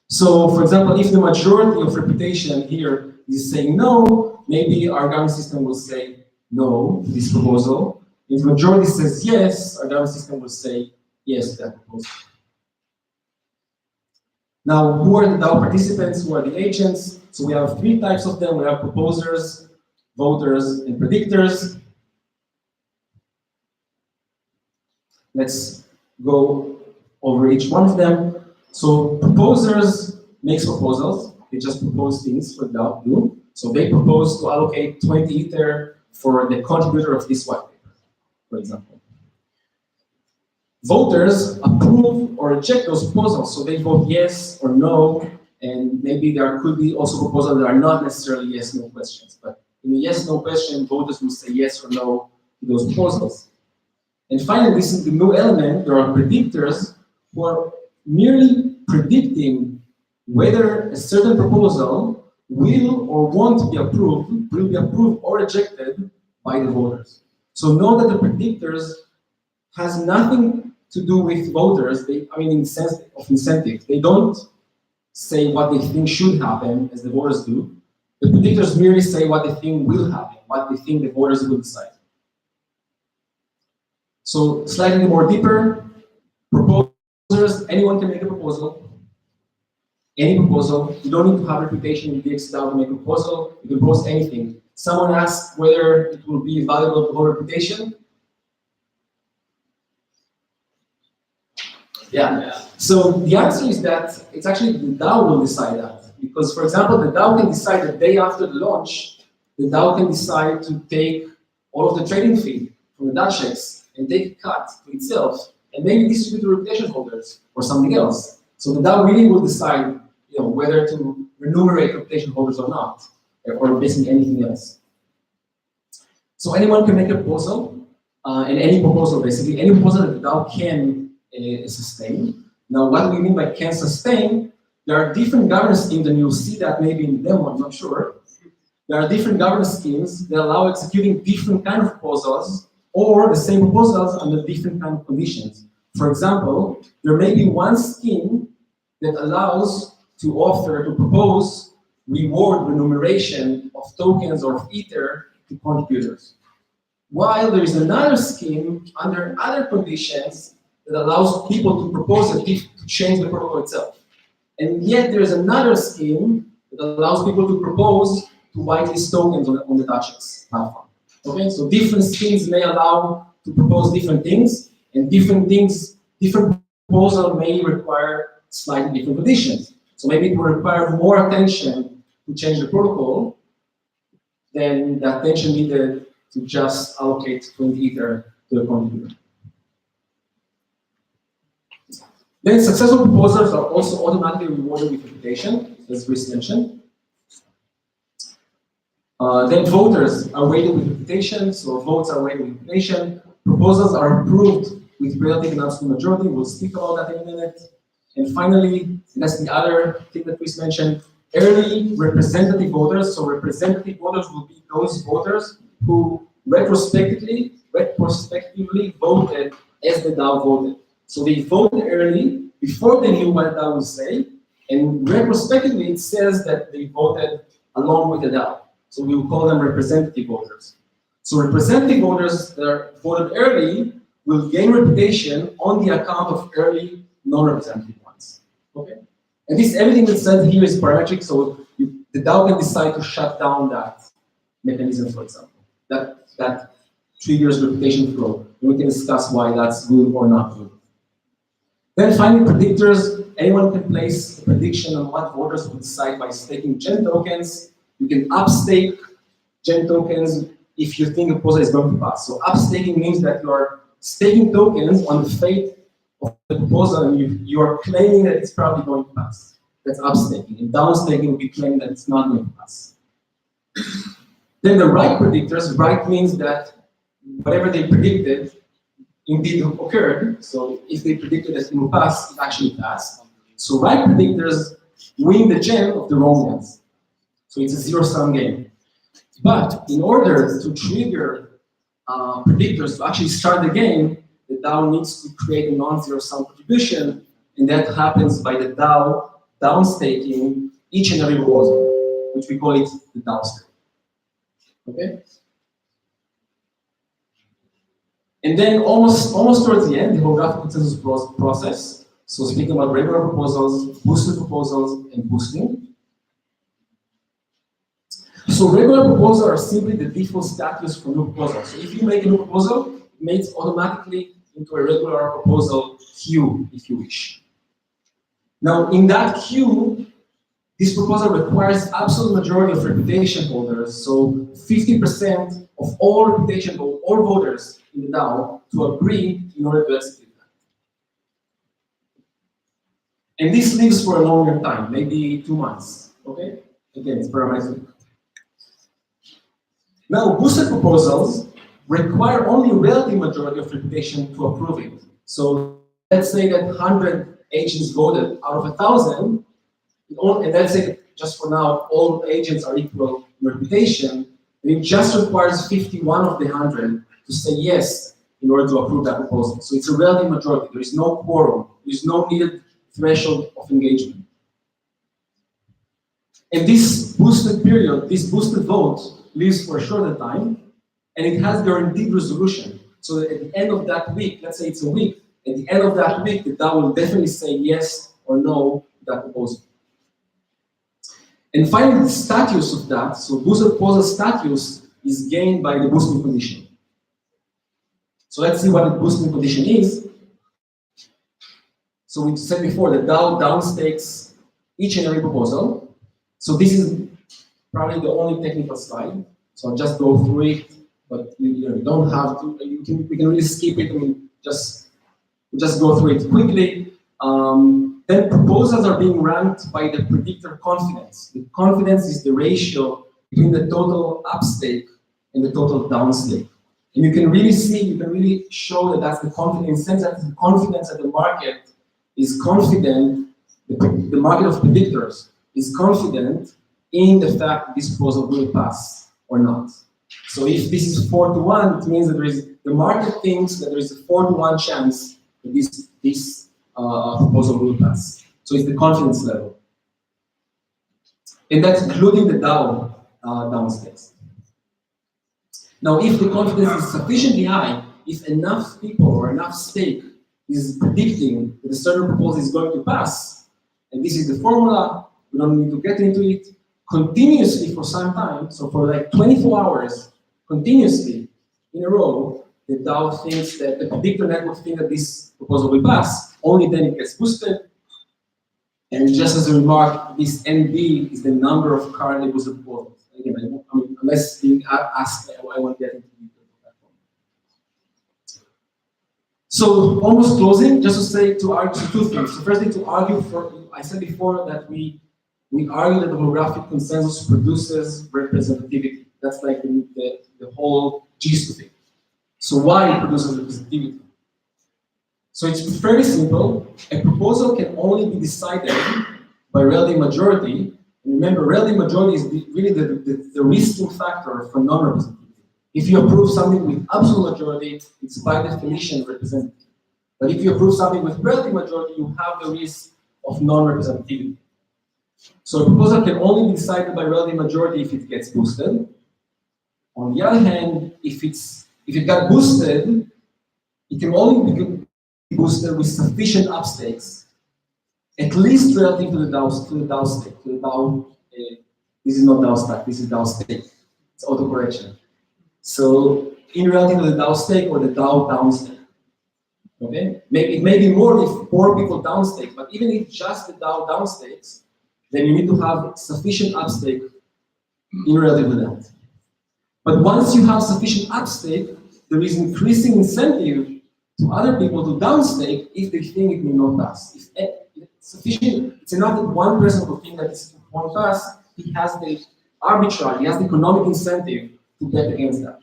Speaker 8: So, for example, if the majority of reputation here is saying no, maybe our governance system will say no to this proposal. If the majority says yes, our governance system will say yes to that proposal. Now, who are the DAO participants? Who are the agents? So we have 3 types of them. We have proposers, voters, and predictors. Let's go over each one of them. So proposers make proposals. They just propose things for DAO to do. So they propose to allocate 20 Ether for the contributor of this white paper, for example. Voters approve or reject those proposals. So they vote yes or no, and maybe there could be also proposals that are not necessarily yes/no questions. But in a yes/no question, voters will say yes or no to those proposals. And finally, this is the new element. There are predictors who are merely predicting whether a certain proposal will or won't be approved, will be approved or rejected by the voters. So know that the predictors has nothing to do with voters. In the sense of incentive. They don't say what they think should happen as the voters do. The predictors merely say what they think will happen, what they think the voters will decide. So slightly more deeper, proposers, anyone can make a proposal. Any proposal. You don't need to have reputation in dxDAO to make a proposal. You can propose anything. Someone asked whether it will be valuable to hold reputation. Yeah. So the answer is that it's actually the DAO will decide that. Because, for example, the DAO can decide the day after the launch, the DAO can decide to take all of the trading fee from the DAOchecks and take a cut to itself and maybe distribute to reputation holders or something else. So the DAO really will decide whether to remunerate reputation holders or not, or basically anything else. So anyone can make a proposal, and any proposal, basically, any proposal that the DAO can sustain. Now, what do we mean by can sustain? There are different governance schemes, and you'll see that maybe in the demo, I'm not sure. There are different governance schemes that allow executing different kind of proposals or the same proposals under different kind of conditions. For example, there may be one scheme that allows to offer, to propose reward remuneration of tokens or of Ether to contributors. While there is another scheme under other conditions that allows people to propose to change the protocol itself. And yet there is another scheme that allows people to propose to whitelist tokens on the DAOStack platform. Okay, so different schemes may allow to propose different things, and different proposal may require slightly different conditions. So maybe it will require more attention to change the protocol than the attention needed to just allocate 20 Ether to the contributor. Then successful proposals are also automatically rewarded with reputation, as Chris mentioned. Then voters are weighted with reputation, so votes are weighted with reputation. Proposals are approved with relative and absolute majority. We'll speak about that in a minute. And finally, and that's the other thing that Chris mentioned, early representative voters. So representative voters will be those voters who retrospectively voted as the DAO voted. So they voted early before they knew what the DAO would say, and retrospectively it says that they voted along with the DAO. So we will call them representative voters. So representative voters that voted early will gain reputation on the account of early non-representative ones. Okay? And this everything that's said here is parametric, so the DAO can decide to shut down that mechanism, for example. That triggers reputation flow. And we can discuss why that's good or not good. Then finally, predictors. Anyone can place a prediction on what voters will decide by staking Gen tokens. You can upstake Gen tokens if you think a proposal is going to pass. So upstaking means that you are staking tokens on the fate of the proposal, and you are claiming that it's probably going to pass. That's upstaking. And downstaking will be claiming that it's not going to pass. Then the right predictors. Right means that whatever they predicted indeed occurred. So if they predicted that it will pass, it actually passed. So right predictors win the gem of the wrong ones. So it's a zero-sum game. But in order to trigger predictors to actually start the game, the DAO needs to create a non-zero-sum contribution, and that happens by the DAO downstaking each and every proposal, which we call it the DAOStack. Okay? And then almost towards the end, the holographic consensus process. So speaking about regular proposals, boosted proposals, and boosting. So regular proposals are simply the default status for new proposals. So if you make a new proposal, it makes automatically into a regular proposal queue, if you wish. Now, in that queue, this proposal requires absolute majority of reputation holders, so 50% of all reputation holders, all voters in the DAO, to agree in order to execute that. And this lives for a longer time, maybe 2 months. Okay? Again, it's parametric. Now, boosted proposals require only a relative majority of reputation to approve it. So let's say that 100 agents voted out of 1,000, and let's say that just for now, all agents are equal in reputation, and it just requires 51 of the 100 to say yes in order to approve that proposal. So it's a relative majority. There is no quorum. There is no needed threshold of engagement. And this boosted period, this boosted vote, lives for a shorter time, and it has guaranteed resolution. So that at the end of that week, let's say it's a week, at the end of that week, the DAO will definitely say yes or no to that proposal. And finally, the status of that, so boosted proposal status is gained by the boosting condition. So let's see what the boosting condition is. So we said before, the DAO downstakes each and every proposal. So this is probably the only technical slide. So I'll just go through it, but you don't have to. We can really skip it. We'll just go through it quickly. Then proposals are being ranked by the predictor confidence. The confidence is the ratio between the total upstake and the total downstake. And you can really see, you can really show that that's the confidence, in the sense that the confidence that the market is confident, the market of predictors is confident in the fact that this proposal will pass or not. So if this is 4-to-1, it means that the market thinks that there is a 4-to-1 chance that this proposal will pass. So it's the confidence level. And that's including the DAO downstairs. Now, if the confidence is sufficiently high, if enough people or enough stake is predicting that a certain proposal is going to pass, and this is the formula, we don't need to get into it, continuously for some time, so for like 24 hours, continuously in a row, the DAO thinks that the predictor network thinks that this proposal will pass, only then it gets boosted. And just as a remark, this NB is the number of currently boosted proposals. Again, I mean, unless you ask, I won't get into details of that one. So almost closing, just to say, to argue two things. So firstly, to argue for, I said before that we argue that the holographic consensus produces representativity. That's like the whole gist of it. So why it produces representativity? So it's fairly simple. A proposal can only be decided by relative majority. And remember, relative majority is really the risking factor for non-representativity. If you approve something with absolute majority, it's by definition representative. But if you approve something with relative majority, you have the risk of non-representativity. So a proposal can only be decided by relative majority if it gets boosted. On the other hand, if it got boosted, it can only be boosted with sufficient upstakes, at least relative to the DAO stake. To the DAO, this is not DAOStack, this is DAOStack. It's autocorrection. So in relative to the DAO stake or the DAO downstake. Okay? It may be more if more people downstake, but even if just the DAO downstakes, then you need to have sufficient upstake in relative to that. But once you have sufficient upstake, there is increasing incentive to other people to downstake if they think it will not pass. If it's sufficient, it's enough that one person will think that it won't pass, he has the arbitrage, he has the economic incentive to bet against that.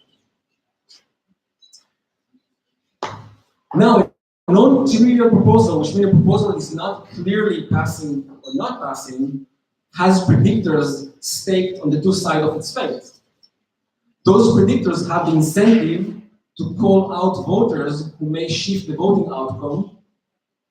Speaker 8: Now, a non-trivial proposal, which means a proposal that is not clearly passing or not passing, has predictors staked on the two sides of its fate. Those predictors have the incentive to call out voters who may shift the voting outcome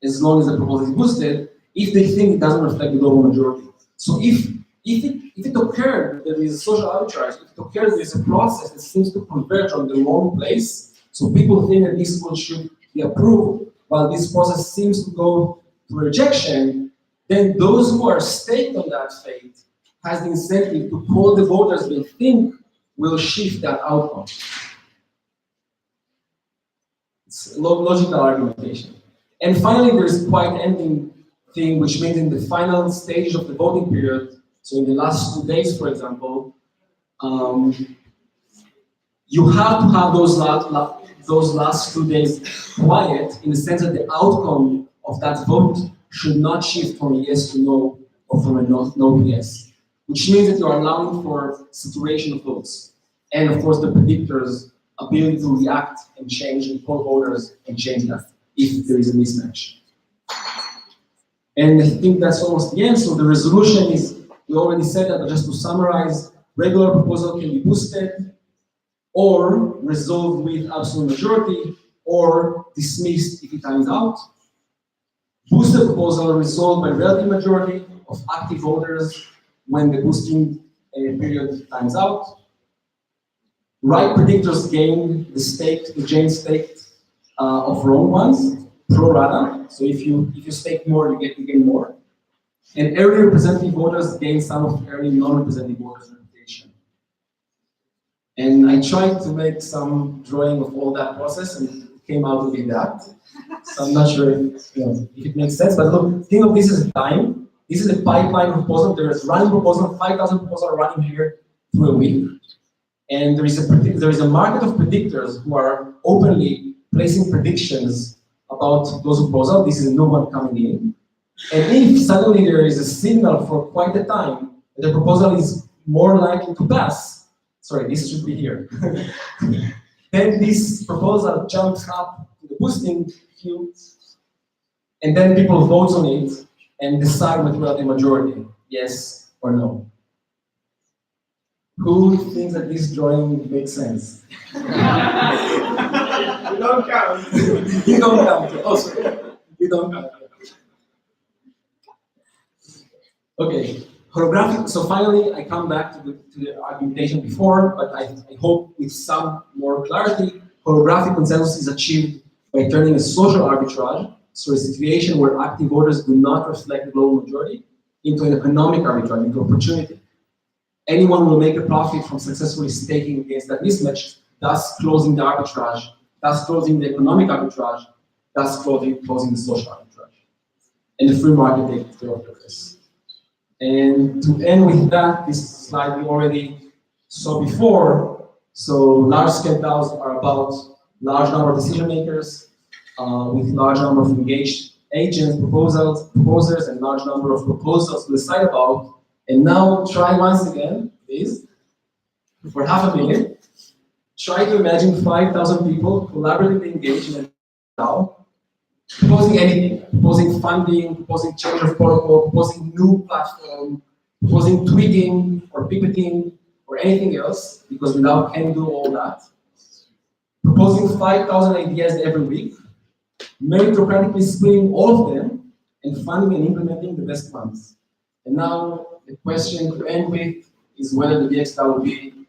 Speaker 8: as long as the proposal is boosted, if they think it doesn't reflect the global majority. So if it occurred that there is a social arbitrage, if it occurs there is a process that seems to converge on the wrong place, so people think that this one should be approved, while this process seems to go to rejection, then those who are staked on that fate has the incentive to call the voters they think will shift that outcome. It's a logical argumentation. And finally, there's quiet ending thing, which means in the final stage of the voting period, so in the last 2 days, for example, you have to have those last 2 days quiet in the sense that the outcome of that vote should not shift from a yes to no or from a no to yes, which means that you are allowing for saturation of votes. And of course, the predictors' ability to react and change and call voters and change that if there is a mismatch. And I think that's almost the end. So the resolution is, we already said that, but just to summarize, regular proposal can be boosted or resolved with absolute majority or dismissed if it times out. Boosted proposal resolved by relative majority of active voters when the boosting period times out. Right predictors gain the gain staked of wrong ones, pro rata. So if you stake more, you gain more. And early representative voters gain some of early non-representative voters' reputation. And I tried to make some drawing of all that process, and it came out to be that. So I'm not sure if it makes sense, but look, think of this as time. This is a pipeline proposal. There is running proposal, 5,000 proposals are running here through a week. And there is a market of predictors who are openly placing predictions about those proposals. This is a new one coming in. And if suddenly there is a signal for quite a time that the proposal is more likely to pass, sorry, this should be here, then this proposal jumps up to the boosting queue, and then people vote on it and decide with relative majority, yes or no. Who thinks that this drawing makes sense?
Speaker 1: You don't count.
Speaker 8: You don't count. Oh, sorry. You don't count. Okay. Holographic, so finally I come back to the argumentation before, but I hope with some more clarity. Holographic consensus is achieved by turning a social arbitrage, so a situation where active voters do not reflect the global majority, into an economic arbitrage, into opportunity. Anyone will make a profit from successfully staking against that mismatch, thus closing the arbitrage, thus closing the economic arbitrage, thus closing the social arbitrage. And the free market takes care of this. And to end with that, this slide we already saw before. So large-scale DAOs are about large number of decision makers with large number of engaged agents, proposers, and large number of proposals to decide about. And now try once again, please, for $500,000, try to imagine 5,000 people collaboratively engaged in a DAO, proposing anything, proposing funding, proposing change of protocol, proposing new platform, proposing tweeting or pivoting or anything else, because we now can do all that. Proposing 5,000 ideas every week, meritocratically splitting all of them, and funding and implementing the best ones. And now the question to end with is whether the dxDAO will be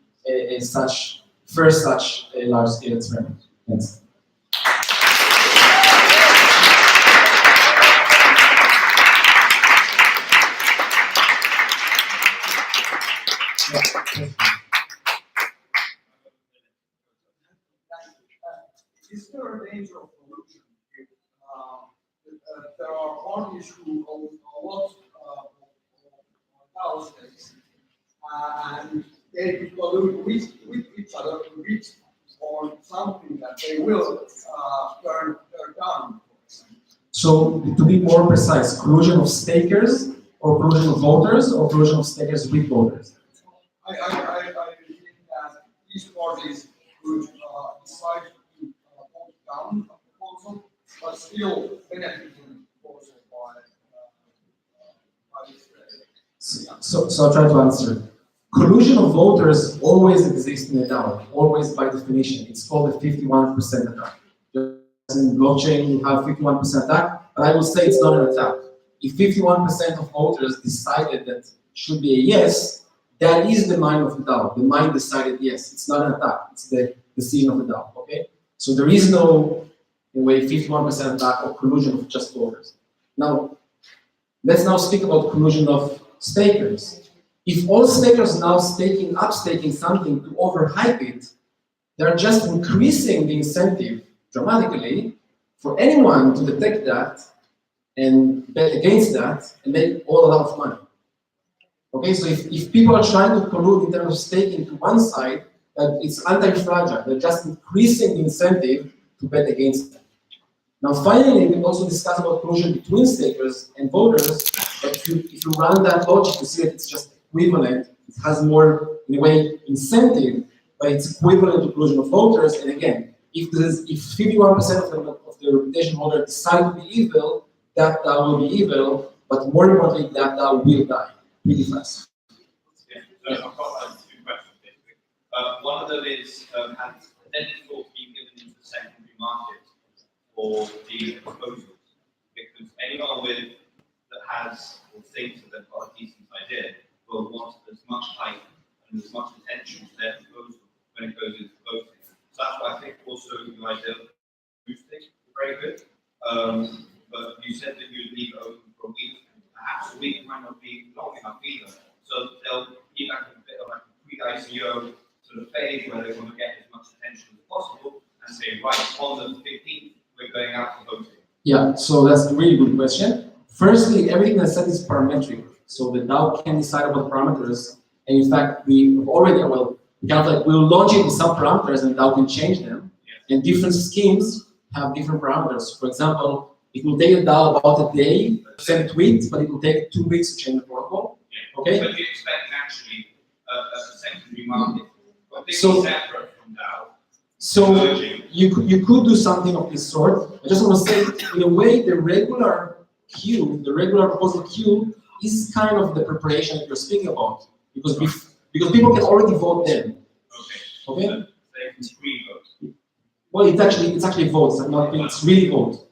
Speaker 8: first such a large-scale experiment. Thanks.
Speaker 9: Is there a danger of pollution? There are parties who own a lot of DAOstakes, and they collude with each other to reach on something that they will turn down.
Speaker 8: So to be more precise, collusion of stakers or collusion of voters or collusion of stakers with voters?
Speaker 9: I think that these parties could decide to vote down a proposal, but still benefit from the proposal by this.
Speaker 8: So I'll try to answer. Collusion of voters always exists in a DAO, always by definition. It's called a 51% attack. In blockchain, you have 51% attack, but I will say it's not an attack. If 51% of voters decided that should be a yes, that is the mind of the DAO. The mind decided yes. It's not an attack. It's the decision of the DAO. Okay. So there is no, in a way, 51% attack or collusion of just voters. Now, let's now speak about collusion of stakers. If all stakers now upstaking something to overhype it, they're just increasing the incentive dramatically for anyone to detect that and bet against that and make all a lot of money. Okay, so if people are trying to collude in terms of staking to one side, it's anti-fragile. They're just increasing the incentive to bet against them. Now, finally, we also discussed about collusion between stakers and voters. But if you run that logic, you see that it's just equivalent. It has more, in a way, incentive, but it's equivalent to collusion of voters. And again, if 51% of the reputation holder decide to be evil, that DAO will be evil. But more importantly, that DAO will die really fast.
Speaker 3: Yeah, so I've got two questions basically. One of them is, has any thought been given into the secondary market for the proposals? Because anyone that has or thinks that they've got a decent idea will want as much hype and as much attention to their proposal when it goes into voting. So that's why I think also the idea of boosting is very good. But you said that you'd leave it open for a week. Perhaps a week might not be long enough either. So they'll be like a bit of like a pre-ICO sort of phase where they want to get as much attention as possible and say, right, on the 15th, we're going out for voting.
Speaker 8: Yeah, so that's a really good question. Firstly, everything I said is parametric. So the DAO can decide about parameters. And in fact, we've already, we'll launch it with some parameters and DAO can change them. Yeah. And different schemes have different parameters. For example, it will take a DAO about a day to send a tweet, but it will take 2 weeks to change the protocol.
Speaker 3: Yeah.
Speaker 8: Okay?
Speaker 3: But you expect actually a secondary market completely separate from DAO.
Speaker 8: So you could do something of this sort. I just want to say, in a way, the regular queue, the regular proposal queue, is kind of the preparation that you're speaking about, because people can already vote then. Okay.
Speaker 3: So they can pre-vote.
Speaker 8: Well, it's actually votes. It's really vote.
Speaker 3: Okay.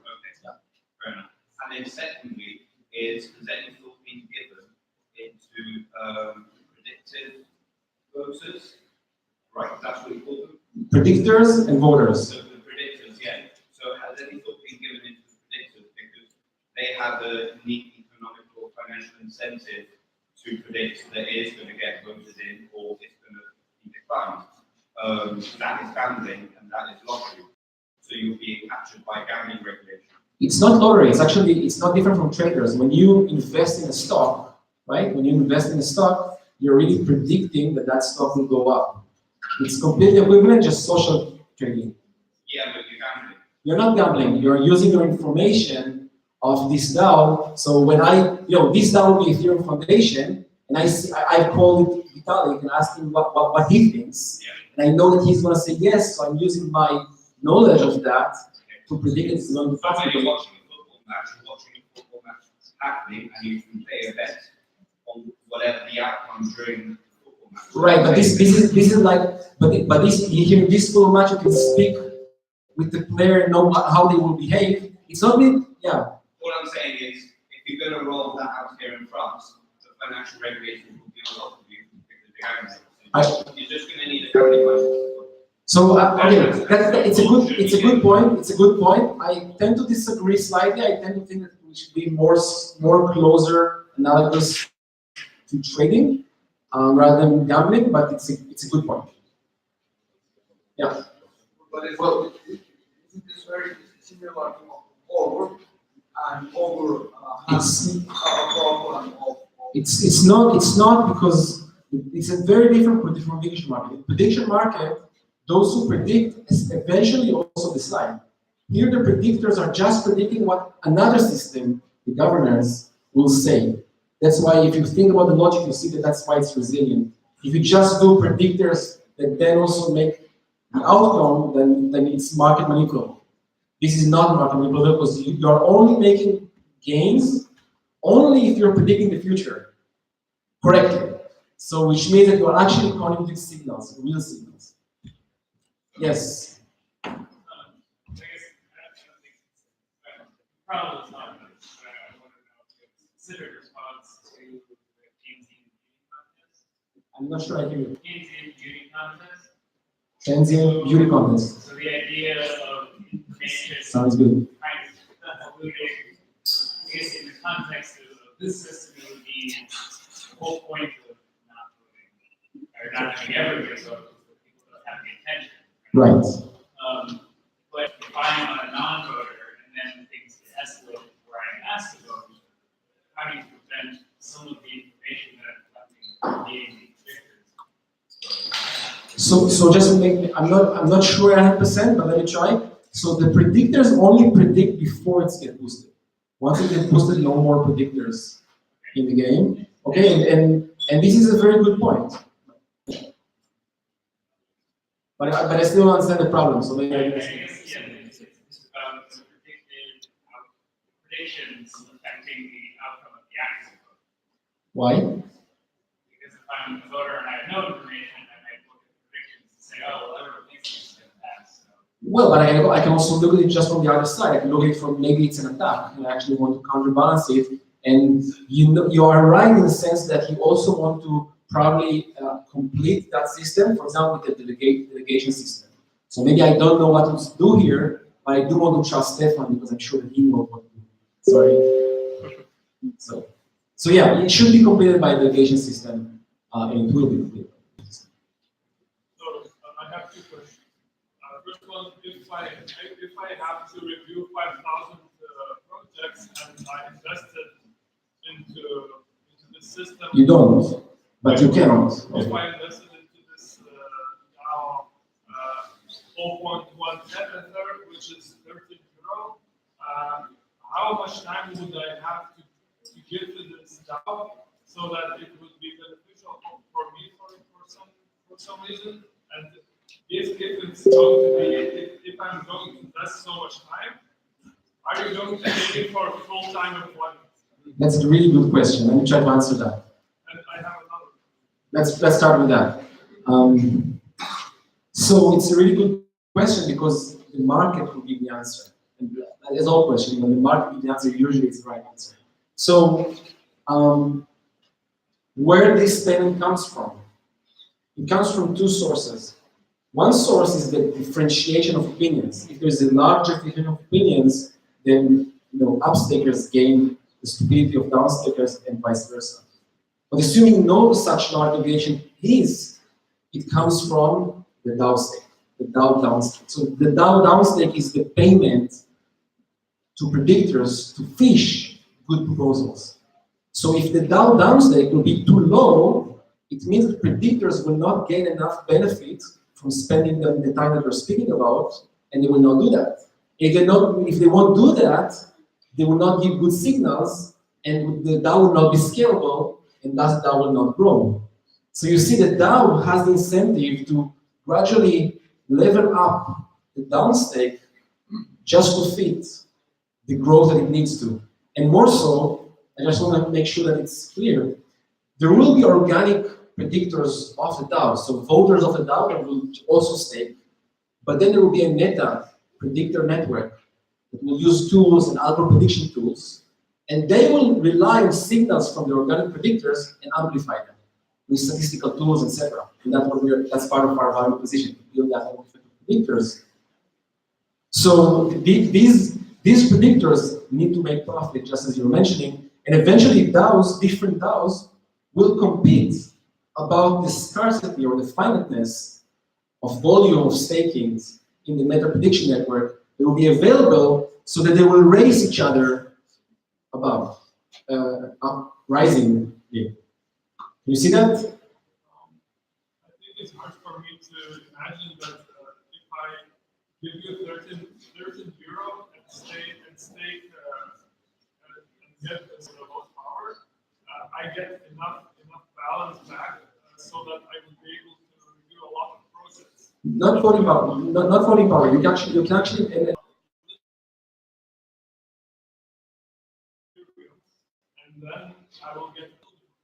Speaker 3: Yeah. Fair enough. And then secondly, has any thought been given into predictive voters, right? That's what you call them.
Speaker 8: Predictors and voters.
Speaker 3: So the predictors, yeah. So has any thought been given into the predictors because they have a unique economic or financial incentive to predict that it is going to get voted in or it's going to be declined. That is gambling and that is lottery. So you're being captured by gambling regulation.
Speaker 8: It's not lottery. It's not different from traders. When you invest in a stock, right? When you invest in a stock, you're really predicting that that stock will go up. It's completely equivalent, just social trading.
Speaker 3: Yeah, but you're gambling.
Speaker 8: You're not gambling. You're using your information of this DAO. So when this DAO will be Ethereum Foundation, and I call it Vitalik and ask him what he thinks, and I know that he's going to say yes. So I'm using my knowledge of that to predict it's going to
Speaker 3: So when
Speaker 8: happen.
Speaker 3: you're watching a football match happening, and you can play a bet on whatever the outcome during the football match.
Speaker 8: Right, but this is like, but this here in this football match you can speak with the player and know how they will behave. It's not me, yeah.
Speaker 3: All I'm saying is, if you're going to roll that out here in France, the financial regulation will be on top of you because the gambling. You're just going to need a gambling license.
Speaker 8: So it's a good point. It's a good point. I tend to disagree slightly. I tend to think that we should be more closer analogous to trading rather than gambling. But it's a good point. Yeah.
Speaker 9: But isn't this very similar to over and over
Speaker 8: it's not because it's a very different prediction market. In prediction market, those who predict eventually also decide. Here, the predictors are just predicting what another system, the governance, will say. That's why if you think about the logic, you see that that's why it's resilient. If you just do predictors that then also make the outcome, then it's market manipulable. This is not market manipulable because you're only making gains only if you're predicting the future correctly. So which means that you're actually counting with signals, real signals. Yes.
Speaker 5: I guess problem is not much, but I want to know if you considered response to the Keynesian beauty contest.
Speaker 8: I'm not sure I hear you.
Speaker 5: Keynesian beauty contest.
Speaker 8: Keynesian beauty contest.
Speaker 5: So the idea of information
Speaker 8: Sounds good.
Speaker 5: kind of alluding, I guess in the context of this system, it would be the whole point of not voting, or not having everybody vote, is that people don't have the attention.
Speaker 8: Right.
Speaker 5: But if I'm a non-voter and then things escalate where I'm asked to vote, how do you prevent some of the information that I'm collecting being victors?
Speaker 8: So just to make, I'm not sure 100%, but let me try. So the predictors only predict before it's get boosted. Once it gets boosted, no more predictors in the game. Okay, and this is a very good point. But I still don't understand the problem, so maybe I
Speaker 5: guess, yeah, it's about the predictions affecting the outcome of the active vote.
Speaker 8: Why?
Speaker 5: Because if I'm a voter and I have no information, I might look at the predictions and say, oh, well, everyone thinks it's going to pass. So.
Speaker 8: Well, but I can also look at it just from the other side. I can look at it from maybe it's an attack, and I actually want to counterbalance it. And you are right in the sense that you also want to probably complete that system, for example, with the delegation system. So maybe I don't know what to do here, but I do want to trust Stefan because I'm sure that he knows what to do. Sorry. So yeah, it should be completed by the delegation system, and it will be completed.
Speaker 10: So I have two questions. First one, if I have to review 5,000 projects and I invested into the system.
Speaker 8: You don't. But you cannot.
Speaker 10: If I invested into this now 0.1 Ether, which is 13 euro, how much time would I have to give to this DAO so that it would be beneficial for me for some reason? And if it's going to be, if I'm going to invest so much time, are you going to pay me for full-time employment?
Speaker 8: That's a really good question. Let me try to answer that.
Speaker 10: And I have another.
Speaker 8: Let's start with that. So it's a really good question because the market will give the answer. And that is all question. When the market gives the answer, usually it's the right answer. So where this payment comes from. It comes from two sources. One source is the differentiation of opinions. If there's a large differentiation of opinions, then upstakers gain the stupidity of downstakers and vice versa. But assuming no such large deviation is, it comes from the DAO stake, the DAO downstake. So the DAO downstake is the payment to predictors to fish good proposals. So if the DAO downstake will be too low, it means that predictors will not gain enough benefit from spending the time that we're speaking about, and they will not do that. If they won't do that, they will not give good signals, and the DAO will not be scalable, and thus DAO will not grow. So you see that DAO has the incentive to gradually level up the downstake just to fit the growth that it needs to. And more so, I just want to make sure that it's clear, there will be organic predictors of the DAO, so voters of the DAO that will also stake, but then there will be a meta predictor network that will use tools and algorithm prediction tools, and they will rely on signals from the organic predictors and amplify them with statistical tools, etc. And that's part of our value position, to build that predictors. So these predictors need to make profit, just as you were mentioning, and eventually different DAOs will compete about the scarcity or the finiteness of volume of stakings in the meta prediction network that will be available so that they will raise each other above, rising. Yeah. You see that?
Speaker 10: I think it's hard for me to imagine that if I give you 13 euro and stake and get the most power, I get enough balance back so that I will be able to review a lot of projects.
Speaker 8: Not voting power. Not voting power. You can actually.
Speaker 10: And then I will get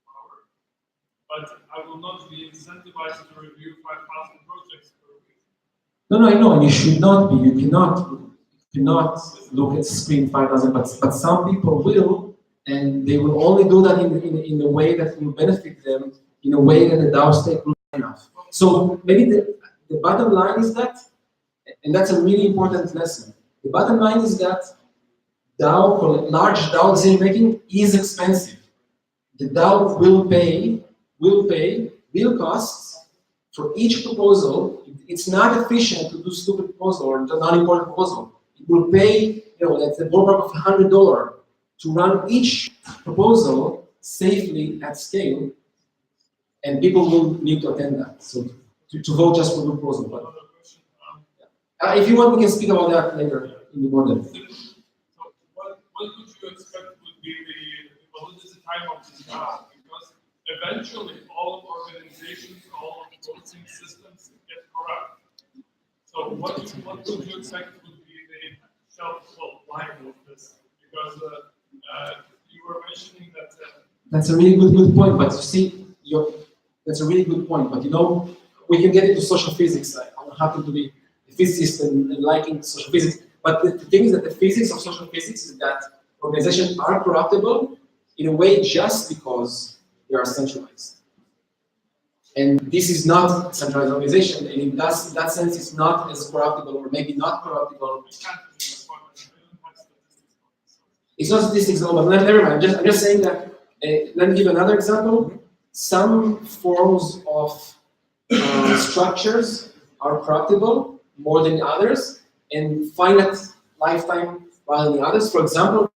Speaker 10: power, but I will not be incentivized to review 5,000 projects per week.
Speaker 8: No, I know, and you should not be. You cannot look at screen 5,000, but some people will, and they will only do that in a way that will benefit them, in a way that the DAO stake will be enough. So maybe the bottom line is that, and that's a really important lesson. The bottom line is that large DAO decision making is expensive. The DAO will pay real costs for each proposal. It's not efficient to do stupid proposal or non-important proposal. It will pay, that's the ballpark of $100 to run each proposal safely at scale, and people will need to attend that. So to vote just for the proposal. But if you want, we can speak about that later in the morning.
Speaker 10: So what would you expect would be the validity time of this DAO? Because eventually all organizations, all voting systems get corrupt. So what would you expect would be the shelf life of this? Because you were mentioning that.
Speaker 8: That's a really good point. But you see, that's a really good point. But we can get into social physics. I happen to be a physicist and liking social physics. But the thing is that the physics of social physics is that organizations are corruptible in a way just because they are centralized. And this is not a centralized organization, and in that sense, it's not as corruptible, or maybe not corruptible. It's not statistics, no, but never mind. I'm just saying that. Let me give another example. Some forms of structures are corruptible more than others, and finite lifetime rather than others. For example,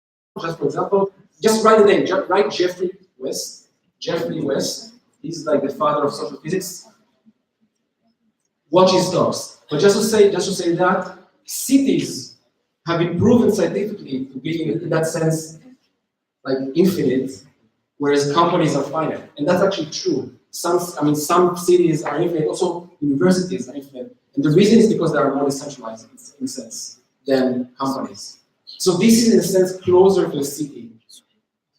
Speaker 8: just write the name. Write Jeffrey West. Jeffrey West. He's like the father of social physics. Watch his talks. But just to say that cities have been proven scientifically to be, in that sense, like infinite, whereas companies are finite, and that's actually true. Some cities are infinite. Also, universities are infinite, and the reason is because they are more decentralized in a sense than companies. So this is in a sense closer to a city,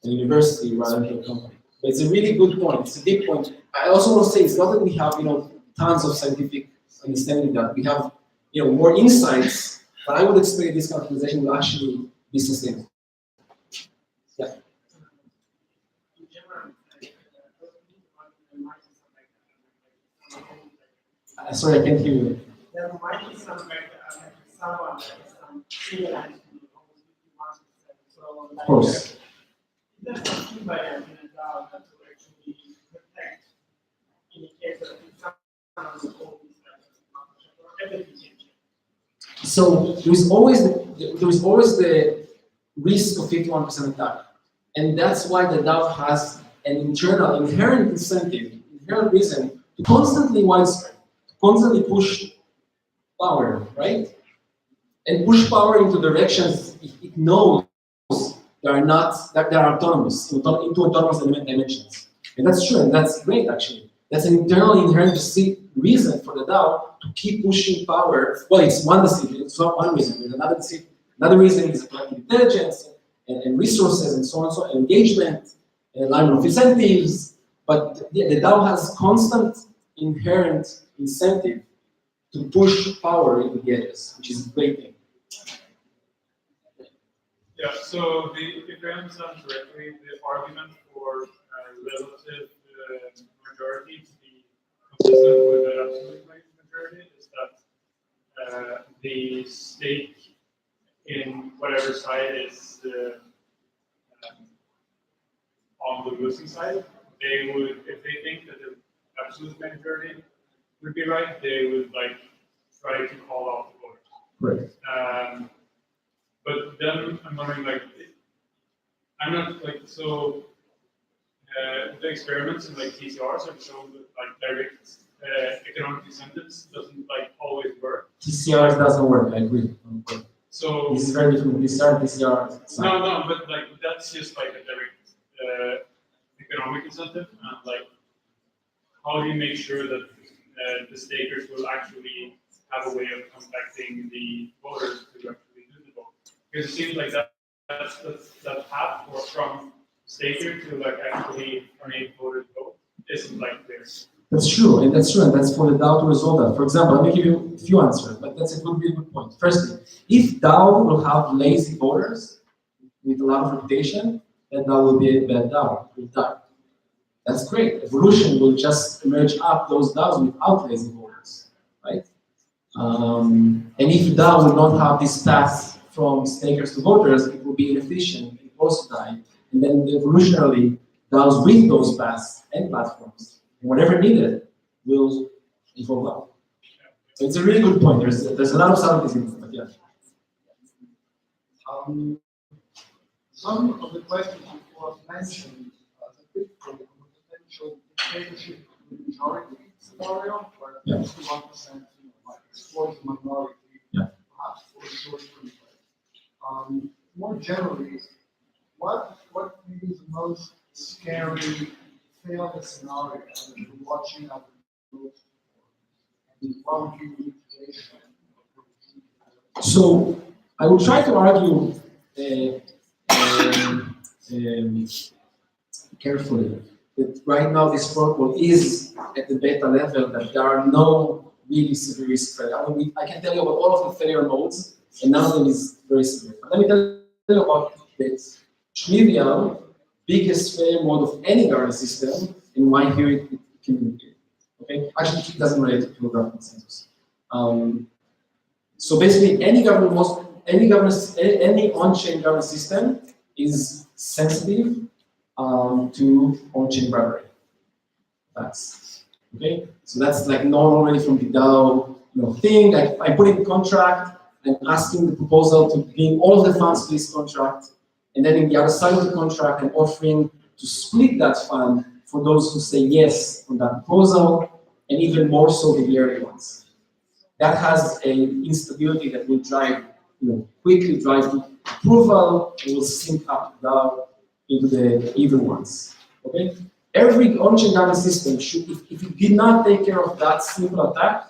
Speaker 8: a university rather than a company. But it's a really good point. It's a big point. I also want to say it's not that we have tons of scientific understanding that we have more insights, but I would expect this kind of organization will actually be sustainable. Yeah. Sorry, I can't hear you.
Speaker 5: There might be some someone that is similar to so
Speaker 8: Of course.
Speaker 5: there's some key variant in a DAO that will actually protect in the case that someone will call this or everything changes.
Speaker 8: So there is always the risk of 51% attack. And that's why the DAO has an internal, inherent incentive, inherent reason to constantly widespread, to constantly push power, right? And push power into directions it knows that are autonomous, into autonomous dimensions. And that's true, and that's great actually. That's an internal inherent reason for the DAO to keep pushing power. Well, it's one decision, it's not one reason. There's another decision. Another reason is collective intelligence and resources and so on and so on, engagement, and alignment of incentives. But the DAO has constant inherent incentive to push power into the edges, which is a great thing.
Speaker 10: Yeah, so if I understand correctly, the argument for relative majority to be consistent with the absolute majority is that the stake in whatever side is on the losing side, they would, if they think that the absolute majority would be right, they would like try to call off the voters.
Speaker 8: Right.
Speaker 10: But then I'm wondering, like, I'm not like so. The experiments in like TCRs have shown that like direct economic incentives doesn't like always work.
Speaker 8: TCRs doesn't work. I agree.
Speaker 10: So
Speaker 8: this is very different. TCR.
Speaker 10: No, but like that's just like a direct economic incentive, and like how do you make sure that the stakers will actually have a way of contacting the voters to actually do the vote? Because it seems like that path from staker to like actually make voters vote isn't like there.
Speaker 8: That's true, and that's for the DAO to resolve that. For example, let me give you a few answers, but that's a really good point. Firstly, if DAO will have lazy voters with a lot of reputation, then DAO will be a bad DAO. It will die. That's great. Evolution will just merge up those DAOs without lazy voters, right? And if DAO will not have this path from stakers to voters, it will be inefficient and also die. And then evolutionarily, DAOs with those paths and platforms, and whatever needed, will evolve out. So it's a really good point. There's a lot of subtleties in it, but yeah.
Speaker 9: Some of the questions which was mentioned as a pitfall on the potential dictatorship in the majority scenario, where 51% exploits the minority, perhaps for a short period. More generally, what is the most scary failed scenario that you're watching out the most for? And what would you do today?
Speaker 8: So I will try to argue carefully that right now this protocol is at the beta level, that there are no really severe risk failure. I can tell you about all of the failure modes, and none of them is very severe. But let me tell you about this trivial, biggest failure mode of any governance system, and why here it can be good. Okay? Actually, it doesn't relate to graph consensus. So basically, any on-chain governance system is sensitive to on-chain bribery. That's okay. So that's like known already from the DAO thing. Like I put in contract, I'm asking the proposal to bring all of the funds to this contract, and then in the other side of the contract, I'm offering to split that fund for those who say yes on that proposal, and even more so the early ones. That has an instability that will drive, quickly drive to approval, and will sync up down into the even ones. Okay? Every on-chain governance system should, if it did not take care of that simple attack,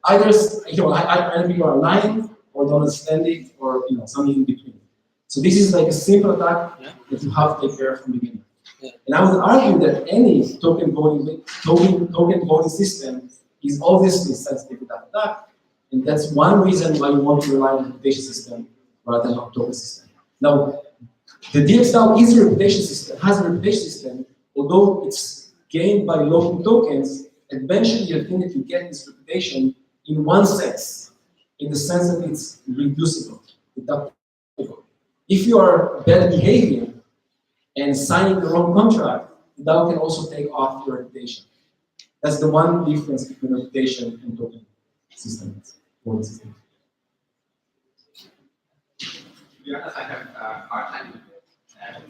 Speaker 8: either either you are lying or don't understand it, or something in between. So this is like a simple attack that you have to take care of from the beginning. And I would argue that any token voting system is obviously sensitive to that attack, and that's one reason why you want to rely on a reputation system rather than a token system. Now, the dxDAO is a reputation system, has a reputation system, although it's gained by locking tokens, eventually I think that you get this reputation in one sense, in the sense that it's reducible, deductible. If you are bad behavior and signing the wrong contract, the DAO can also take off your reputation. That's the one difference between reputation and token systems.
Speaker 3: To be honest, I have a hard time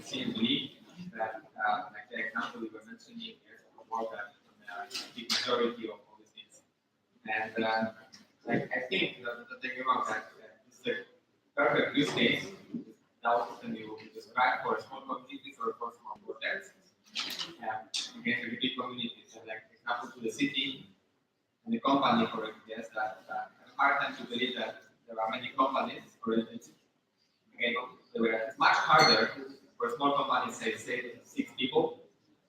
Speaker 3: see and believe that, like the example we were mentioning, there's a work that a big majority of all these things. And like I think the thing about that is the perfect use case that system you describe for small communities or for small projects. Again, very big communities, and like example to the city and the company, for yes, that have a hard time to believe that there are many companies or agencies. Again, it's much harder for small companies, say 6 people,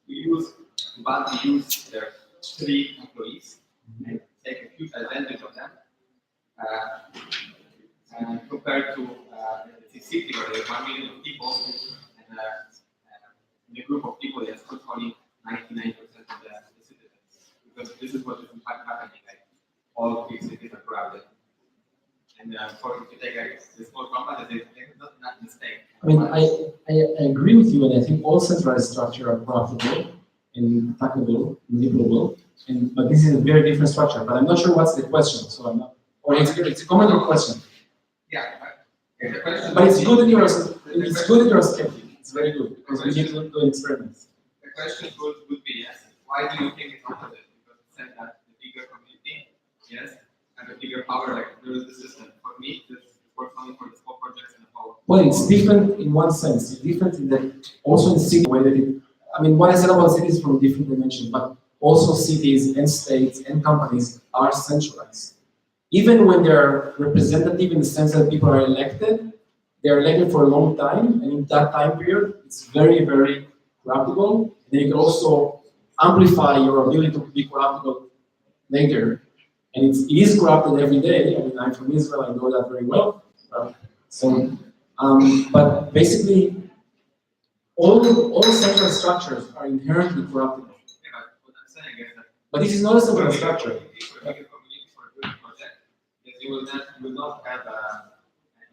Speaker 3: to badly use their 3 employees and take a huge advantage of them, and compared to the city where there are 1 million people and a group of people that's controlling 99% of the citizens. Because this is what is in fact happening, like all big cities are crowded. And for if you take the small companies, it's not a mistake.
Speaker 8: I mean, I agree with you, and I think all centralized structures are profitable and attackable, manipulable. But this is a very different structure. But I'm not sure what's the question, so I'm not. Or it's a comment or question.
Speaker 3: Yeah, the question.
Speaker 8: But it's good that you're skeptic. It's very good because we need to do experiments.
Speaker 3: The question would be yes. Why do you think it's opposite? Because it said that the bigger community, yes, and the bigger power, like there is the system. For me, this works only for the small projects in the whole.
Speaker 8: Well, it's different in one sense. It's different in that also in city way that it. I mean, what I said about cities from a different dimension, but also cities and states and companies are centralized. Even when they're representative in the sense that people are elected, they're elected for a long time, and in that time period, it's very, very corruptible. And you can also amplify your ability to be corruptible later. And it is corrupted every day. I mean, I'm from Israel, I know that very well. But basically, all central structures are inherently corruptible.
Speaker 3: Yeah, what I'm saying is that.
Speaker 8: But this is not a central structure.
Speaker 3: You will not have an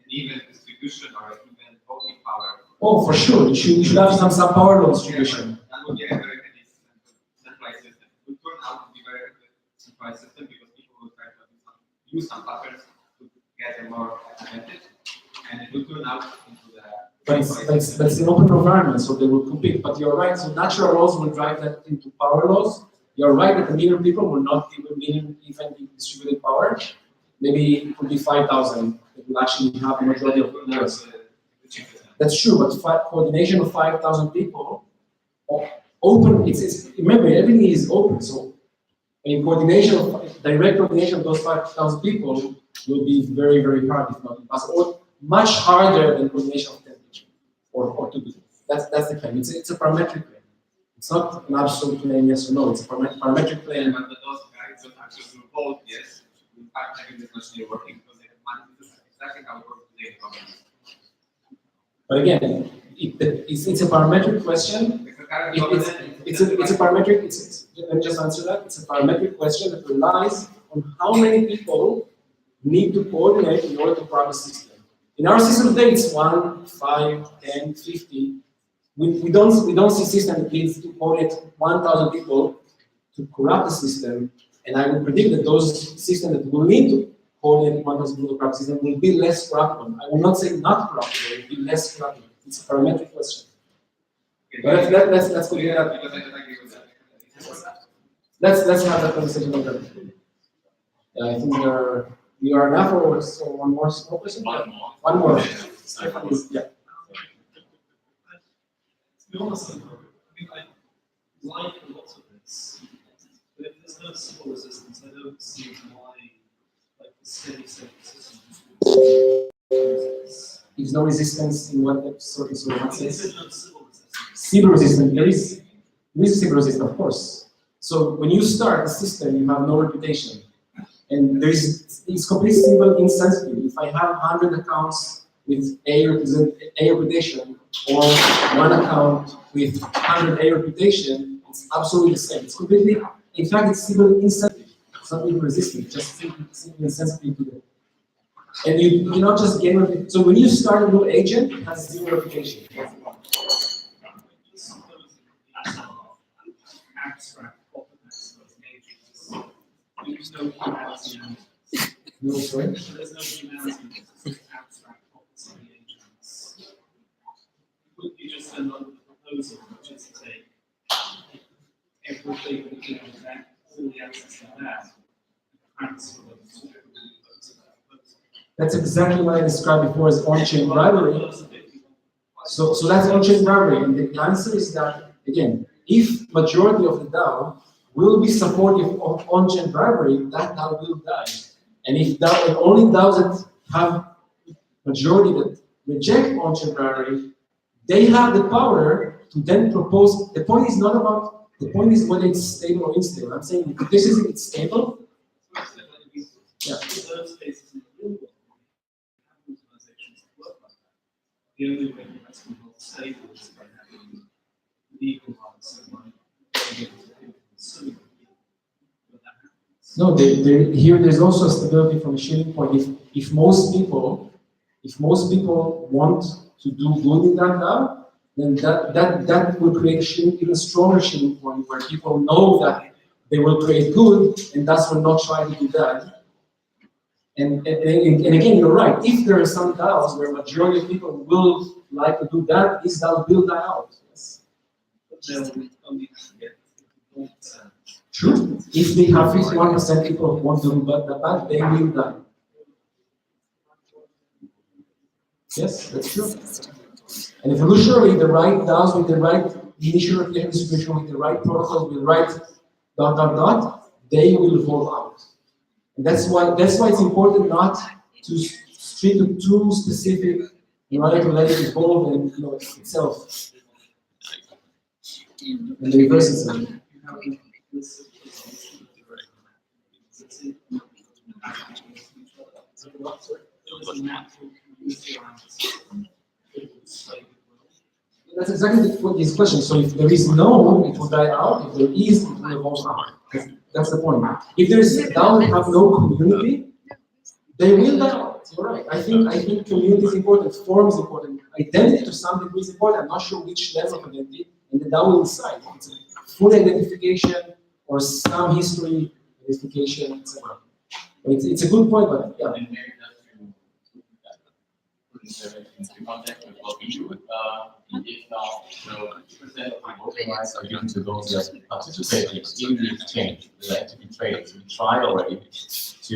Speaker 3: even distribution or an even voting power.
Speaker 8: Oh, for sure. You should have some power law distribution.
Speaker 3: Yeah, that would be a very centralized system. It would turn out to be a very centralized system because people will try to use some patterns to get a more advantage, and it will turn out into the.
Speaker 8: But it's an open environment, so they will compete. But you're right. So natural laws will drive that into power laws. You're right that a million people will not give a million even distributed power. Maybe it could be 5,000 that will actually have the majority of the votes. That's true, but coordination of 5,000 people, open. Remember everything is open. So, in direct coordination of those 5,000 people will be very, very hard, if not impossible. Much harder than coordination of 10 people or 2 people. That's the claim. It's a parametric claim. It's not an absolute claim, yes or no. It's a parametric claim.
Speaker 3: But those guys don't actually vote, yes. In fact, having this machine working because they have money. This is exactly how it works today in government.
Speaker 8: But again, it's a parametric question. It's a parametric. Let me just answer that. It's a parametric question that relies on how many people need to coordinate in order to corrupt the system. In our system today, it's 1, 5, 10, 50. We don't see system that needs to coordinate 1,000 people to corrupt the system. And I would predict that those systems that will need to coordinate 1,000 people to corrupt the system will be less corruptible. I will not say not corruptible, it will be less corruptible. It's a parametric question. But let's go get that. Let's have that conversation later. Yeah, I think we are enough or so one more small question? One more. Stefan is, yeah.
Speaker 10: To be honest, I like a lot of this. But if there's no civil resistance, I don't see why like the steady state system
Speaker 8: There's no resistance in what sort of sense?
Speaker 10: There's no civil resistance.
Speaker 8: Civil resistance, there is civil resistance, of course. So when you start a system, you have no reputation. And it's completely civil insensitive. If I have 100 accounts with A reputation or one account with 100 A reputation, it's absolutely the same. It's completely In fact, it's even insensitive. It's not even resistant, just simply insensitive to them. And you cannot just gain reputation. So when you start a new agent, it has zero reputation.
Speaker 5: Abstract properties of agents. There's no humanity in it.
Speaker 8: No, sorry?
Speaker 5: There's no humanity in abstract properties of agents. It would be just another proposal, which is to take everything that you know that all the access to that and transfer them to that proposal.
Speaker 8: That's exactly what I described before as on-chain bribery. So that's on-chain bribery. And the answer is that, again, if majority of the DAO will be supportive of on-chain bribery, that DAO will die. And if DAO, and only DAOs that have majority that reject on-chain bribery, they have the power to then propose. The point is not about, the point is whether it's stable or unstable. I'm saying if this isn't stable, yeah.
Speaker 5: The only way that's going to be stable is by having legal rights and money suing people.
Speaker 8: No, here there's also a stability from a shilling point. If most people want to do good in that DAO, then that will create a shilling, even stronger shilling point where people know that they will create good and thus will not try to do that. And again, you're right. If there are some DAOs where majority of people will like to do that, this DAO will die out. Yes. True. If they have 51% people who want to do that, they will die. Yes, that's true. And evolutionarily, the right DAOs with the right initial replication distribution, with the right protocol, with the right ... they will evolve out. And that's why it's important not to stick to too specific in order to let it evolve and itself. And the reverse is That's exactly his question. So if there is no, it will die out. If there is, it will evolve out. That's the point. If there is DAO that have no community, they will die out. You're right. I think community is important. Form is important. Identity to some degree is important. I'm not sure which level of identity, and the DAO will decide. It's a full identification or some history identification, etc. It's a good point, but yeah.
Speaker 2: And maybe just to put it into context with what we do. If now, so 2% of the voting rights are given to those that participate in the exchange, that actively trade. So we try already to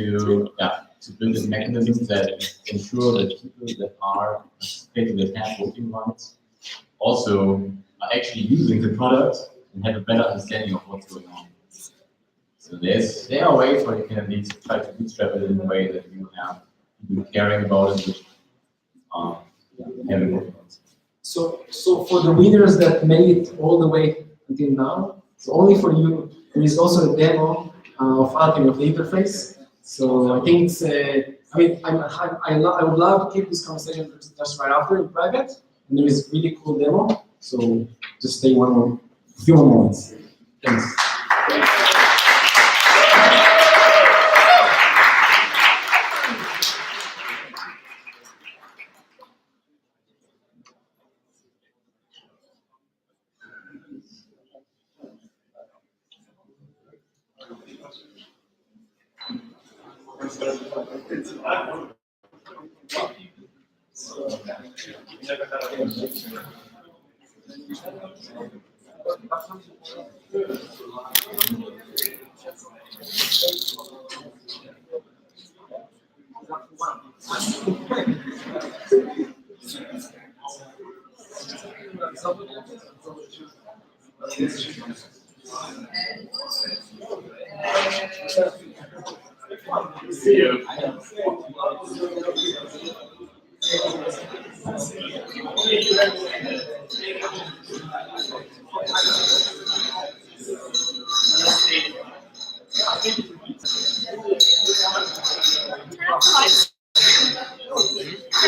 Speaker 2: build a mechanism that ensure that people that are participating, that have voting rights, also are actually using the product and have a better understanding of what's going on. So there are ways where you can at least try to bootstrap it in a way that you have people caring about it, which having voting rights.
Speaker 8: So for the winners that made it all the way until now, so only for you, there is also a demo of Alchemy of the interface. So I think it's, I would love to keep this conversation just right after in private, and there is a really cool demo. So just stay a few more moments. Thanks.
Speaker 2: See you.
Speaker 11: Turn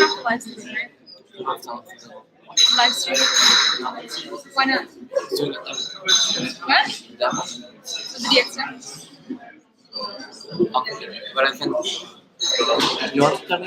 Speaker 11: off the lights, right? Live stream. Why not? What? So the dxDAO.
Speaker 12: Okay, but I can. You want to tell me?